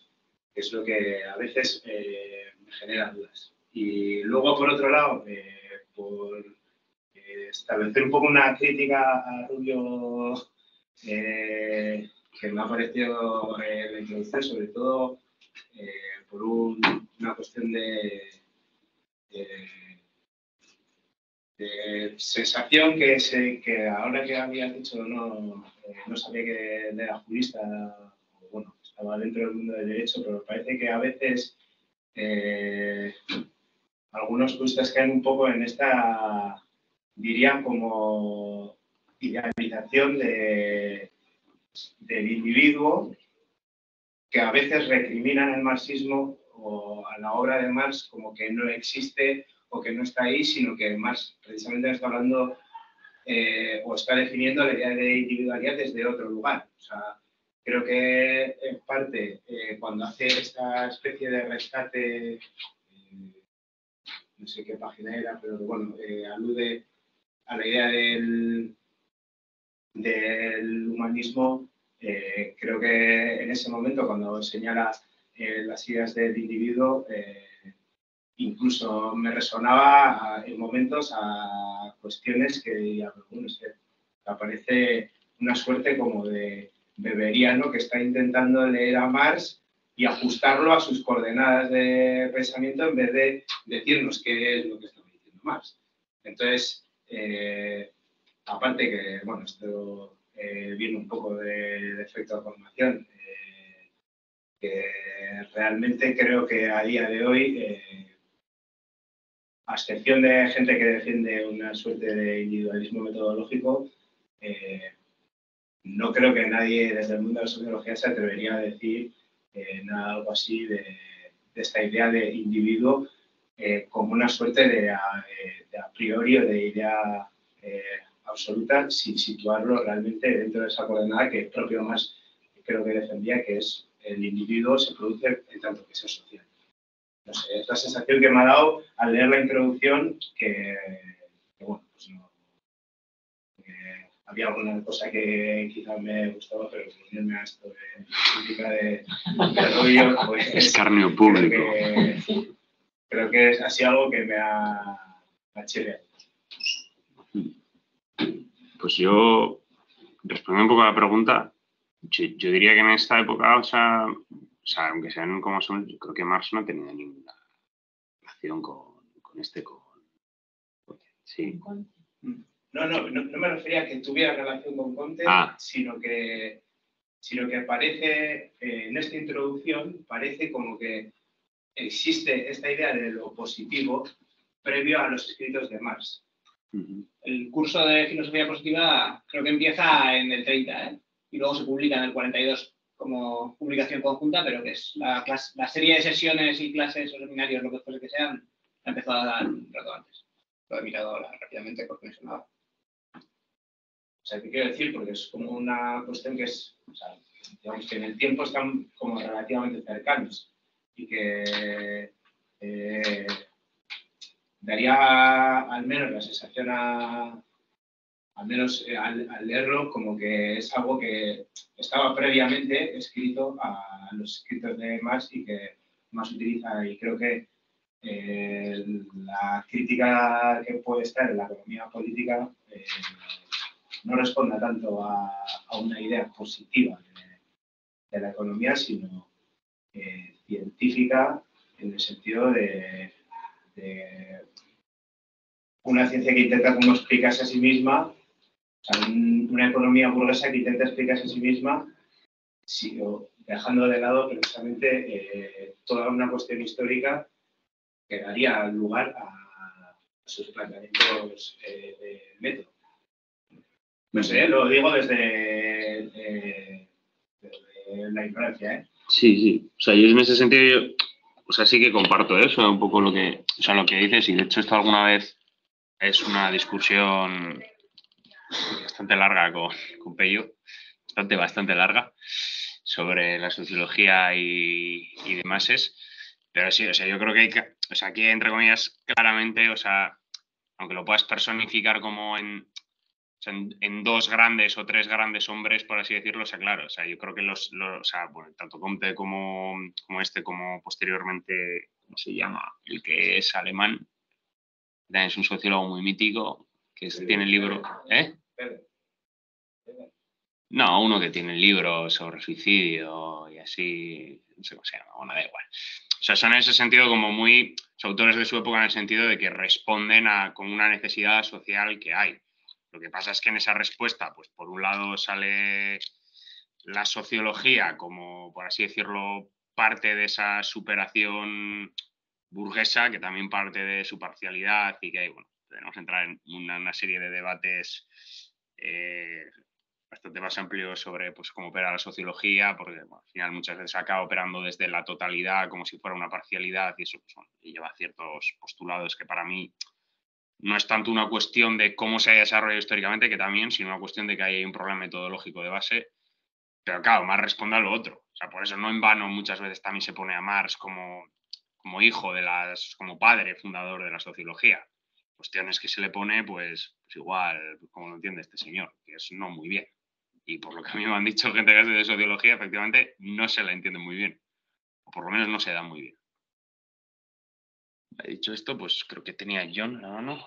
que es lo que a veces me genera dudas. Y luego, por otro lado, por establecer un poco una crítica a Rubio que me ha parecido la introducción, sobre todo por una cuestión de sensación que ahora que habías dicho no sabía que era jurista, o bueno, estaba dentro del mundo del derecho, pero parece que a veces algunos juristas caen un poco en esta, diría, como idealización del individuo, que a veces recriminan el marxismo o a la obra de Marx como que no existe o que no está ahí, sino que Marx precisamente está hablando o está definiendo la idea de individualidad desde otro lugar. O sea, creo que en parte cuando hace esta especie de rescate, no sé qué página era, pero bueno, alude a la idea del humanismo, creo que en ese momento cuando señala las ideas del individuo, incluso me resonaba en momentos a cuestiones que diría, bueno, aparece una suerte como de beberiano que está intentando leer a Marx y ajustarlo a sus coordenadas de pensamiento en vez de decirnos qué es lo que está diciendo Marx. Entonces, aparte que, bueno, esto viene un poco de efecto de formación, que realmente creo que a día de hoy, a excepción de gente que defiende una suerte de individualismo metodológico, no creo que nadie desde el mundo de la sociología se atrevería a decir algo así de esta idea de individuo como una suerte de a priori o de idea absoluta, sin situarlo realmente dentro de esa coordenada que el propio Marx creo que defendía, que es el individuo se produce en tanto que sea social. No sé, es la sensación que me ha dado al leer la introducción que bueno, pues no, había alguna cosa que quizás me gustaba, pero unirme a esto de crítica de Rubio, pues escarnio público. Creo que es así algo que me ha chirriado. Pues yo, respondiendo un poco a la pregunta, yo diría que en esta época, o sea, aunque sean como son, yo creo que Marx no tenía ninguna relación con sí. No, no me refería a que tuviera relación con Comte, sino que parece, en esta introducción, parece como que existe esta idea de lo positivo previo a los escritos de Marx. El curso de filosofía positiva creo que empieza en el 30, y luego se publica en el 42 como publicación conjunta, pero que es la serie de sesiones y clases o seminarios, lo que fuese que sean, ha empezado a dar un rato antes. Lo he mirado ahora rápidamente porque me sonaba. O sea, ¿qué quiero decir? Porque es como una cuestión que es, o sea, digamos que en el tiempo están como relativamente cercanos y que daría al menos la sensación al leerlo, como que es algo que estaba previamente escrito a los escritos de Marx y que Marx utiliza. Y creo que la crítica que puede estar en la economía política no responda tanto a una idea positiva de la economía, sino científica, en el sentido de una ciencia que intenta como explicarse a sí misma, o sea, una economía burguesa que intenta explicarse a sí misma, dejando de lado precisamente toda una cuestión histórica que daría lugar a sus planteamientos de método. No sé, lo digo desde la ignorancia, Sí. O sea, yo en ese sentido, sí que comparto eso, un poco lo que dices, y de hecho esto alguna vez es una discusión bastante larga con Pello, bastante larga, sobre la sociología y demás. Pero sí, yo creo que aquí, entre comillas, claramente, aunque lo puedas personificar como en dos grandes o tres grandes hombres, por así decirlo, claro, yo creo que tanto Comte como posteriormente, ¿cómo se llama? El que es alemán, también es un sociólogo muy mítico, que tiene el libro, No, uno que tiene el libro sobre suicidio y así, no sé cómo se llama, bueno, da igual. Son en ese sentido como muy autores de su época, en el sentido de que responden con una necesidad social que hay. Lo que pasa es que en esa respuesta, pues por un lado sale la sociología como, por así decirlo, parte de esa superación burguesa, que también parte de su parcialidad, y que bueno, tenemos que entrar en una serie de debates bastante más amplios sobre pues, cómo opera la sociología, porque bueno, al final muchas veces acaba operando desde la totalidad como si fuera una parcialidad, y eso pues, bueno, lleva ciertos postulados que para mí no es tanto una cuestión de cómo se haya desarrollado históricamente, que también, sino una cuestión de que hay un problema metodológico de base. Pero claro, Marx responde a lo otro. Por eso no en vano muchas veces también se pone a Marx como hijo como padre fundador de la sociología. Cuestiones que se le pone, pues igual, como lo entiende este señor, que es no muy bien. Y por lo que a mí me han dicho gente que hace de sociología, efectivamente, no se la entiende muy bien. O por lo menos no se da muy bien. He dicho esto, pues creo que tenía John la mano.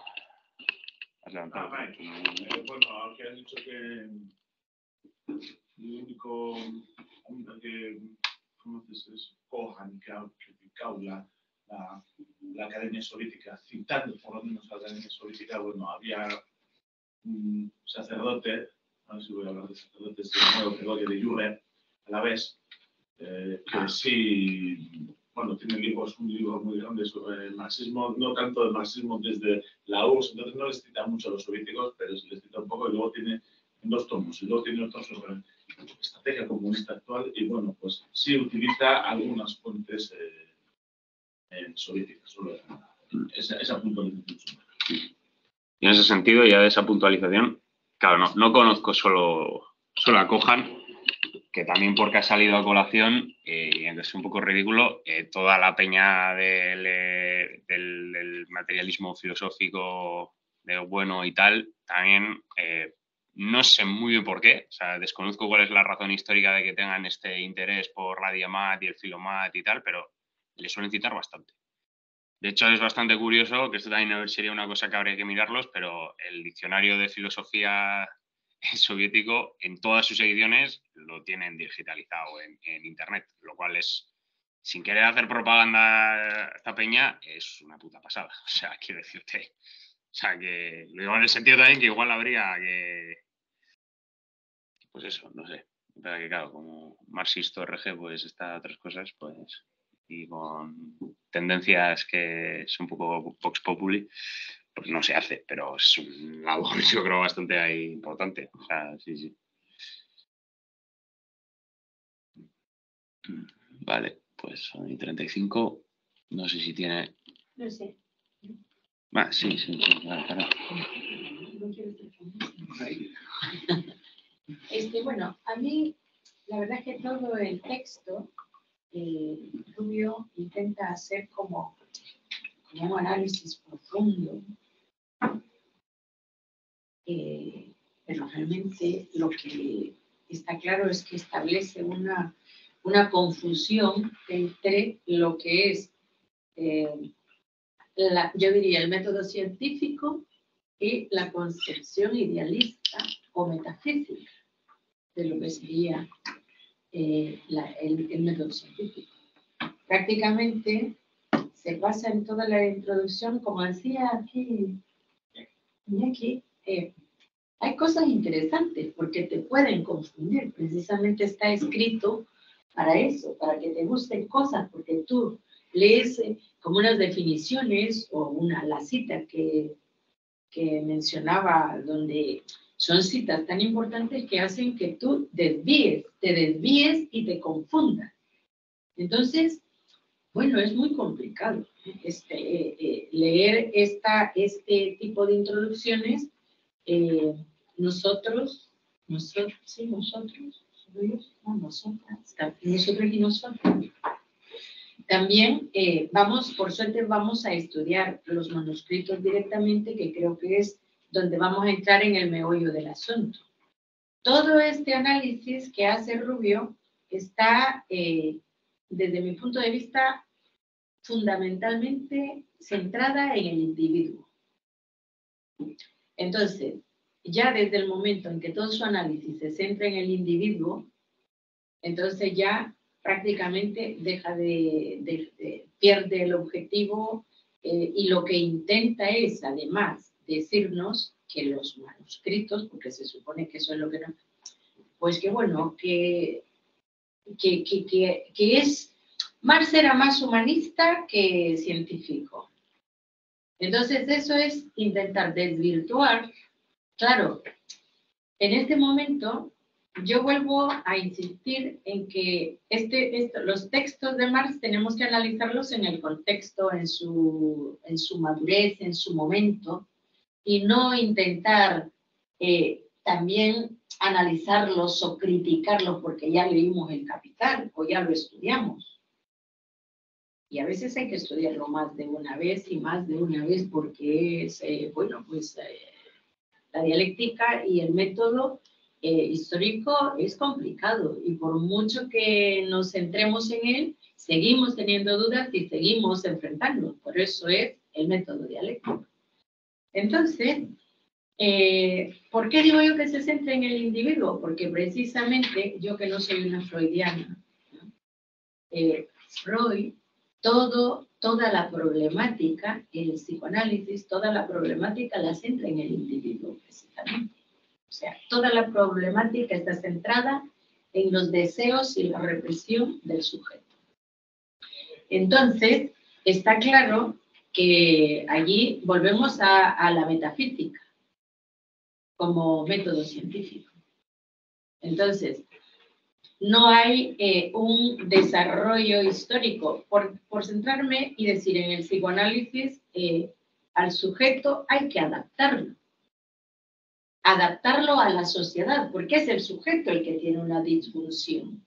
Has levantado. Bueno, aunque has dicho que el único que conoces es Cohan, que ha criticado la Academia Soviética, citando por lo menos a la Academia Soviética. Bueno, había un sacerdote, a ver si voy a hablar de sacerdotes, de nuevo Gregorio de Jure, a la vez, que sí, bueno, tiene un libro muy grande sobre el marxismo, no tanto el marxismo desde la URSS, entonces no les cita mucho a los soviéticos, pero sí les cita un poco, y luego tiene en 2 tomos, y luego tiene otros sobre estrategia comunista actual, y bueno, pues sí utiliza algunas fuentes soviéticas, solo esa puntualización. Y en ese sentido, ya de esa puntualización, claro, no conozco solo a Cohan, que también porque ha salido a colación, y es un poco ridículo, toda la peña del materialismo filosófico de lo bueno y tal, también no sé muy bien por qué, desconozco cuál es la razón histórica de que tengan este interés por la Diamat y el Filomat y tal, pero le suelen citar bastante. De hecho, es bastante curioso, que esto también sería una cosa que habría que mirarlos, pero el diccionario de filosofía soviético, en todas sus ediciones, lo tienen digitalizado en Internet, lo cual es, sin querer hacer propaganda a esta peña, es una puta pasada. Quiero decirte, sea, que lo digo en el sentido también que igual habría que... Pues eso, no sé. Pero que claro, como marxisto RG, pues está otras cosas, pues... Y con tendencias que son un poco vox populi, pues no se hace, pero es un labor, yo creo, bastante ahí importante. O sea, sí, sí. Vale, pues son y 35. No sé si tiene... No sé. Sí, sí, claro. Bueno, a mí, la verdad es que todo el texto, Rubio intenta hacer como un análisis profundo, pero realmente lo que está claro es que establece una confusión entre lo que es, yo diría, el método científico y la concepción idealista o metafísica de lo que sería el método científico. Prácticamente se basa en toda la introducción, como decía aquí, hay cosas interesantes porque te pueden confundir. Precisamente está escrito para eso, para que te gusten cosas, porque tú lees como unas definiciones o la cita que mencionaba, donde son citas tan importantes que hacen que tú te desvíes y te confundas. Entonces, bueno, es muy complicado leer este tipo de introducciones. Nosotros y nosotras. También por suerte vamos a estudiar los manuscritos directamente, que creo que es donde vamos a entrar en el meollo del asunto. Todo este análisis que hace Rubio está, desde mi punto de vista, fundamentalmente centrada en el individuo. Entonces, ya desde el momento en que todo su análisis se centra en el individuo, entonces ya prácticamente pierde el objetivo, y lo que intenta es, además, decirnos que los manuscritos, porque se supone que eso es lo que no, pues que bueno, que Marx era más humanista que científico. Entonces eso es intentar desvirtuar. Claro, en este momento yo vuelvo a insistir en que los textos de Marx tenemos que analizarlos en el contexto, en su madurez, en su momento, y no intentar también analizarlos o criticarlos porque ya leímos El Capital o ya lo estudiamos. Y a veces hay que estudiarlo más de una vez y más de una vez porque es, la dialéctica y el método histórico es complicado, y por mucho que nos centremos en él, seguimos teniendo dudas y seguimos enfrentándonos. Por eso es el método dialéctico. Entonces, ¿por qué digo yo que se centra en el individuo? Porque precisamente yo, que no soy una freudiana, ¿no? Freud, toda la problemática, el psicoanálisis, toda la problemática la centra en el individuo, precisamente. O sea, toda la problemática está centrada en los deseos y la represión del sujeto. Entonces, está claro que allí volvemos a la metafísica como método científico. Entonces, no hay un desarrollo histórico. Por centrarme y decir, en el psicoanálisis, al sujeto hay que adaptarlo a la sociedad, porque es el sujeto el que tiene una disfunción.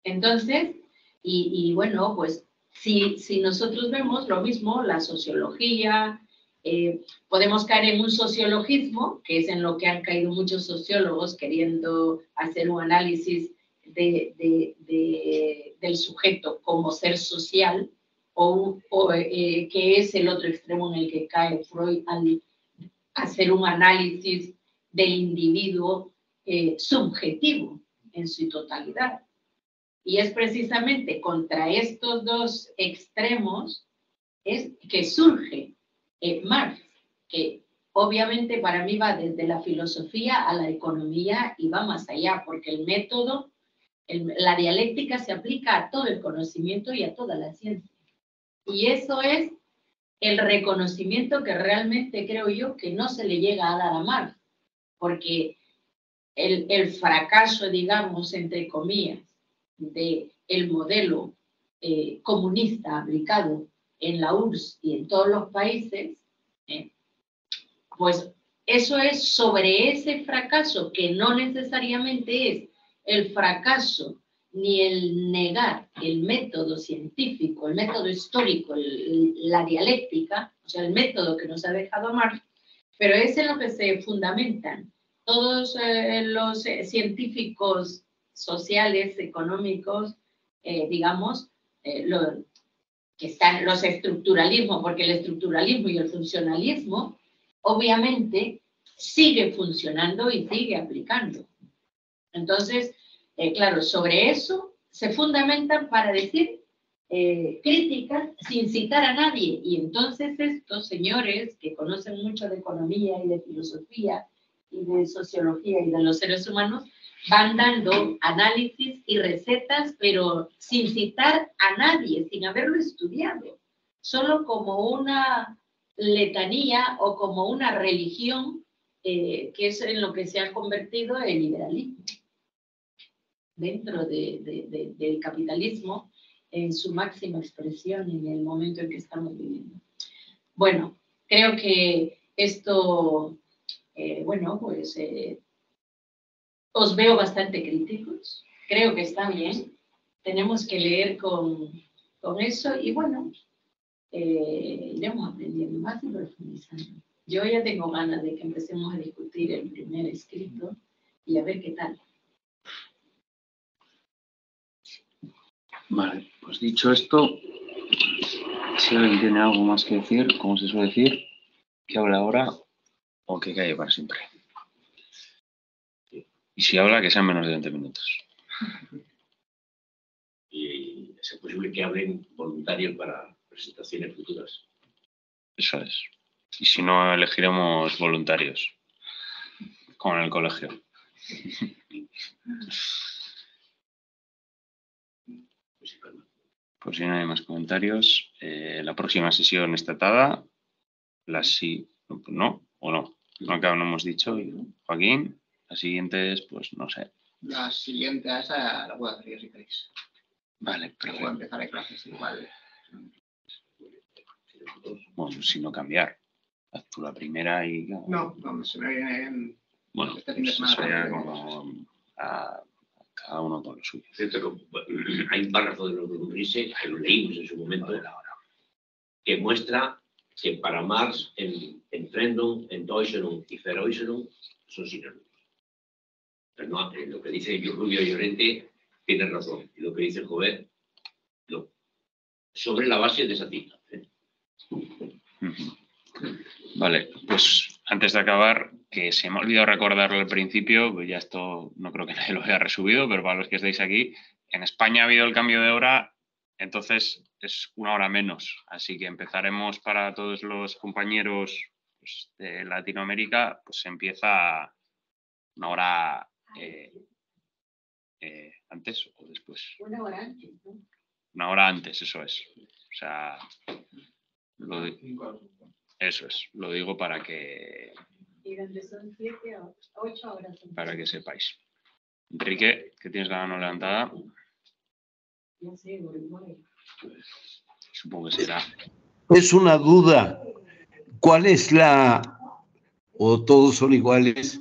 Entonces, y bueno, pues si nosotros vemos lo mismo, la sociología, podemos caer en un sociologismo, que es en lo que han caído muchos sociólogos queriendo hacer un análisis del sujeto como ser social, o que es el otro extremo en el que cae Freud al hacer un análisis del individuo subjetivo en su totalidad. Y es precisamente contra estos dos extremos es que surge Marx, que obviamente para mí va desde la filosofía a la economía y va más allá, porque el método, la dialéctica se aplica a todo el conocimiento y a toda la ciencia. Y eso es el reconocimiento que realmente creo yo que no se le llega a dar a Marx, porque el fracaso, digamos, entre comillas, del modelo comunista aplicado en la URSS y en todos los países, pues eso es sobre ese fracaso, que no necesariamente es el fracaso ni el negar el método científico, el método histórico, la dialéctica, o sea, el método que nos ha dejado Marx, pero es en lo que se fundamentan todos los científicos sociales, económicos, digamos, que están los estructuralismos, porque el estructuralismo y el funcionalismo obviamente sigue funcionando y sigue aplicando. Entonces, claro, sobre eso se fundamentan para decir críticas sin citar a nadie. Y entonces estos señores que conocen mucho de economía y de filosofía y de sociología y de los seres humanos van dando análisis y recetas, pero sin citar a nadie, sin haberlo estudiado, solo como una letanía o como una religión, que es en lo que se ha convertido el liberalismo dentro del capitalismo en su máxima expresión en el momento en que estamos viviendo. Bueno, creo que esto, bueno, pues os veo bastante críticos, creo que está bien, tenemos que leer con eso y bueno, iremos aprendiendo más y profundizando. Yo ya tengo ganas de que empecemos a discutir el primer escrito y a ver qué tal. Vale, pues dicho esto, si alguien tiene algo más que decir, como se suele decir, que hable ahora o que calle para siempre. Y si habla, que sean menos de 20 minutos. Y es posible que hablen voluntarios para presentaciones futuras. Eso es. Y si no, elegiremos voluntarios, como en el colegio. Pues si no hay más comentarios, la próxima sesión está atada. La sí, no, o no. No acá no hemos dicho. Joaquín, la siguiente es, pues no sé. La siguiente a esa la puedo hacer yo si queréis. Vale, Puedo perfecto. empezar a clases igual. Bueno, si no cambiar. Haz tú la primera y... No, se me viene Bueno, este fin de pues semana. eso ya como a cada uno con lo suyo. Hay un párrafo de los Grise, que lo leímos en su momento, que muestra que para Marx Entfremdung, Enttäuschung y Veräußerung son sinónimos. Pero no, lo que dice Rubio Llorente tiene razón. Y lo que dice Jover, sobre la base de esa cita. Vale, pues antes de acabar, que se me ha olvidado recordarlo al principio, pues ya esto no creo que nadie lo haya resubido, pero para los que estáis aquí, en España ha habido el cambio de hora, entonces es 1 hora menos. Así que empezaremos para todos los compañeros, pues, de Latinoamérica, pues empieza 1 hora antes o después. 1 hora antes, ¿no? 1 hora antes, eso es. O sea, eso es, lo digo para que... Y donde son 7 o 8 horas. Para que sepáis. Enrique, que tienes la mano levantada. No sé, Uruguay. Supongo que será. Es una duda. ¿Cuál es o todos son iguales?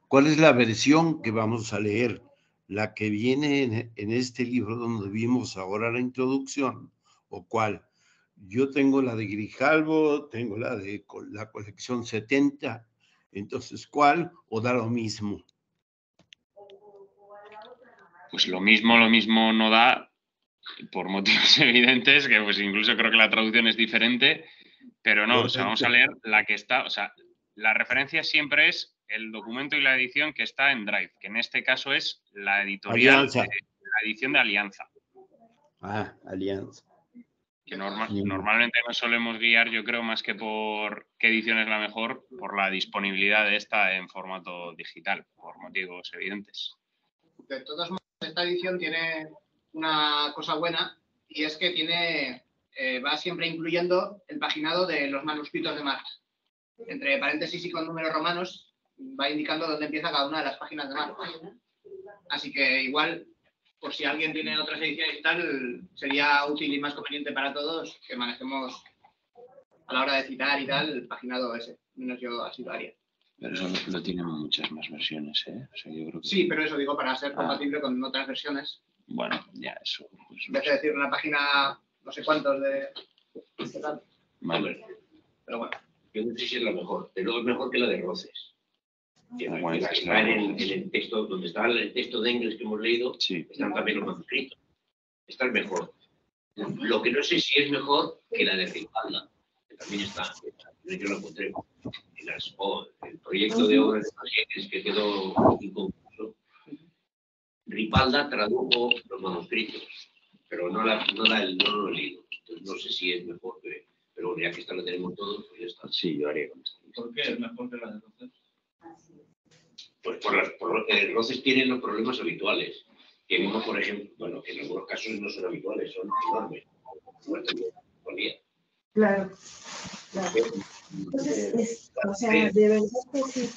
¿Cuál es la versión que vamos a leer? ¿La que viene en este libro donde vimos ahora la introducción? ¿O cuál? Yo tengo la de Grijalvo, tengo la de la colección 70. Entonces, ¿cuál? ¿O da lo mismo? Pues lo mismo no da, por motivos evidentes, que pues incluso creo que la traducción es diferente, pero no, o sea, vamos a leer la que está, o sea, la referencia siempre es el documento y la edición que está en Drive, que en este caso es la editorial, Alianza. la edición de Alianza. Ah, Alianza. Que normalmente nos solemos guiar, yo creo, más que por qué edición es la mejor, por la disponibilidad de esta en formato digital, por motivos evidentes. De todos modos, esta edición tiene una cosa buena y es que tiene, va siempre incluyendo el paginado de los manuscritos de Marx. Entre paréntesis y con números romanos va indicando dónde empieza cada una de las páginas de Marx. Así que igual, por si alguien tiene otras ediciones y tal, sería útil y más conveniente para todos que manejemos a la hora de citar y tal el paginado ese. Menos yo así lo haría. Pero eso lo tienen muchas más versiones, ¿eh? O sea, yo creo que... Sí, pero eso digo para ser compatible con otras versiones. Bueno, ya eso... Pues, En vez de decir una página, no sé cuántos de... Vale. Pero bueno. Yo no sé si es la mejor, pero es mejor que la de Roces. Que Bueno, está en el texto, donde está el texto de Engels que hemos leído, sí. están también los manuscritos. Esta es mejor. Lo que no sé si es mejor que la de Ripalda, que también está. Yo lo encontré. El proyecto de obras de Engels que quedó inconcluso. Ripalda tradujo los manuscritos, pero no lo he leído. Entonces no sé si es mejor, pero bueno, ya que esta la tenemos todos, pues ya está. Sí, yo haría con esto. ¿Por qué es mejor que la de Roces? Pues Roces tienen los problemas habituales. Que vimos, por ejemplo, bueno, que en algunos casos no son habituales, son enormes. Claro. Entonces, o sea, de verdad que sí.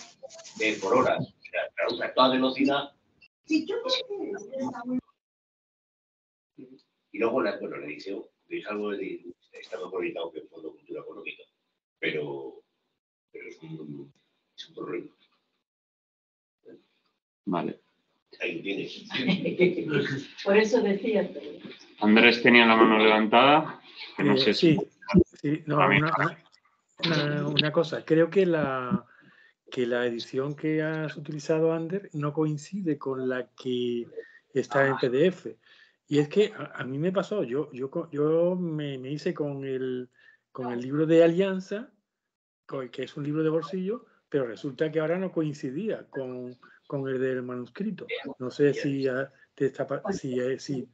Por horas. O sea, traduce a toda velocidad. Sí, yo creo que está muy... Y luego la edición, es algo está mejor editado que el Fondo de Cultura Económica. Pero es un problema. Vale. Ahí tienes. Por eso decía. Andrés tenía la mano levantada. Que no sé sí, no, una cosa. Creo que la edición que has utilizado, Ander, no coincide con la que está en PDF. Y es que a mí me pasó, yo me hice con el libro de Alianza, que es un libro de bolsillo, pero resulta que ahora no coincidía con el del manuscrito. No sé si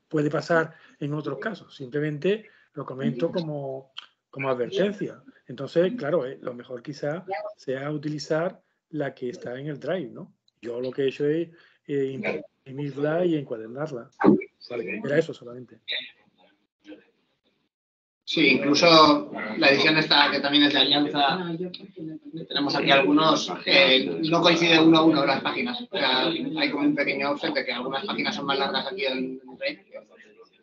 puede pasar en otros casos. Simplemente lo comento como advertencia. Entonces, claro, lo mejor quizá sea utilizar la que está en el Drive, ¿no? Yo lo que he hecho es imprimirla y encuadernarla. Era eso solamente. Sí, incluso la edición esta, que también es de Alianza, tenemos aquí algunos, no coincide uno a uno las páginas. O sea, hay como un pequeño offset de que algunas páginas son más largas aquí en el Drive.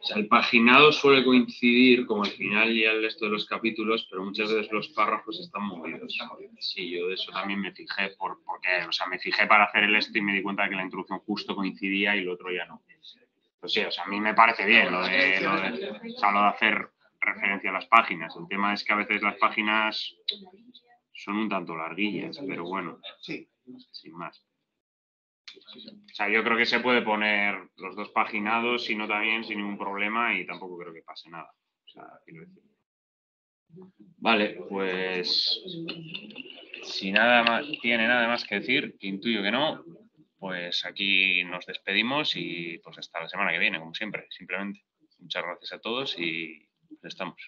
O sea, el paginado suele coincidir como el final y el resto de los capítulos, pero muchas veces los párrafos están movidos. Sí, yo de eso también me fijé, porque, o sea, me fijé para hacer el esto y me di cuenta de que la introducción justo coincidía y lo otro ya no. Pues sí, o sea, a mí me parece bien lo de hacer referencia a las páginas. El tema es que a veces las páginas son un tanto larguillas, pero bueno, sí, sin más. O sea, yo creo que se puede poner los dos paginados, si no también, sin ningún problema, y tampoco creo que pase nada. O sea, quiero decir. Vale, pues si tiene nada más que decir, que intuyo que no, pues aquí nos despedimos y pues hasta la semana que viene, como siempre, simplemente. Muchas gracias a todos y estamos.